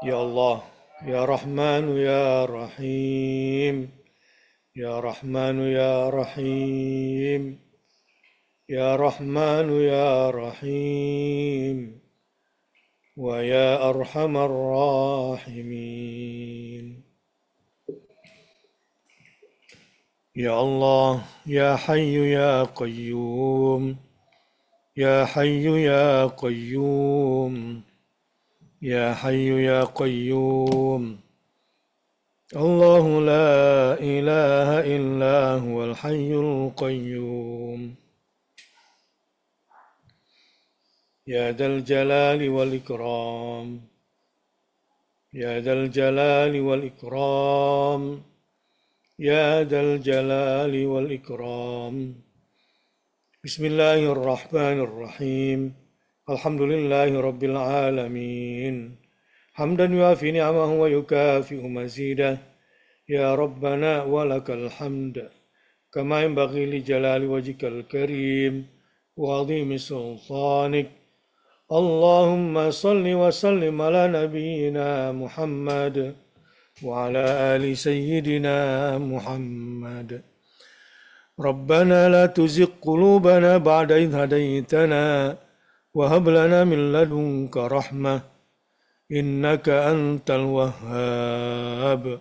Ya Allah, Ya Rahman, Ya Rahim, Ya Rahman, Ya Rahim, Ya Rahman, Ya Rahim, wa Ya Arhamar Rahimin. Ya Allah, Ya Hayyu, Ya Qayyum, Ya Hayyu, Ya Qayyum, Ya Hayyu, Ya Qayyum. Allahu la ilaha illa huwal hayyul qayyum. Ya Dzal Jalali wal Ikram, Ya Dzal Jalali wal Ikram, Ya Dzal Jalali wal Ikram. Bismillahirrahmanirrahim. Alhamdulillahi Rabbil Alamin. Hamdan yuafi ni'amahu wa yukafi'u mazidah. Ya Rabbana walakal hamd. Kama yanbaghi li jalali wajhikal karim wa 'azimi sultanik. Allahumma salli wa sallim ala nabiyyina Muhammad wa ala ali sayyidina Muhammad. Rabbana la tuzigh qulubana ba'da idh hadaytana وهب لنا من لدنك رحمة إنك أنت الوهاب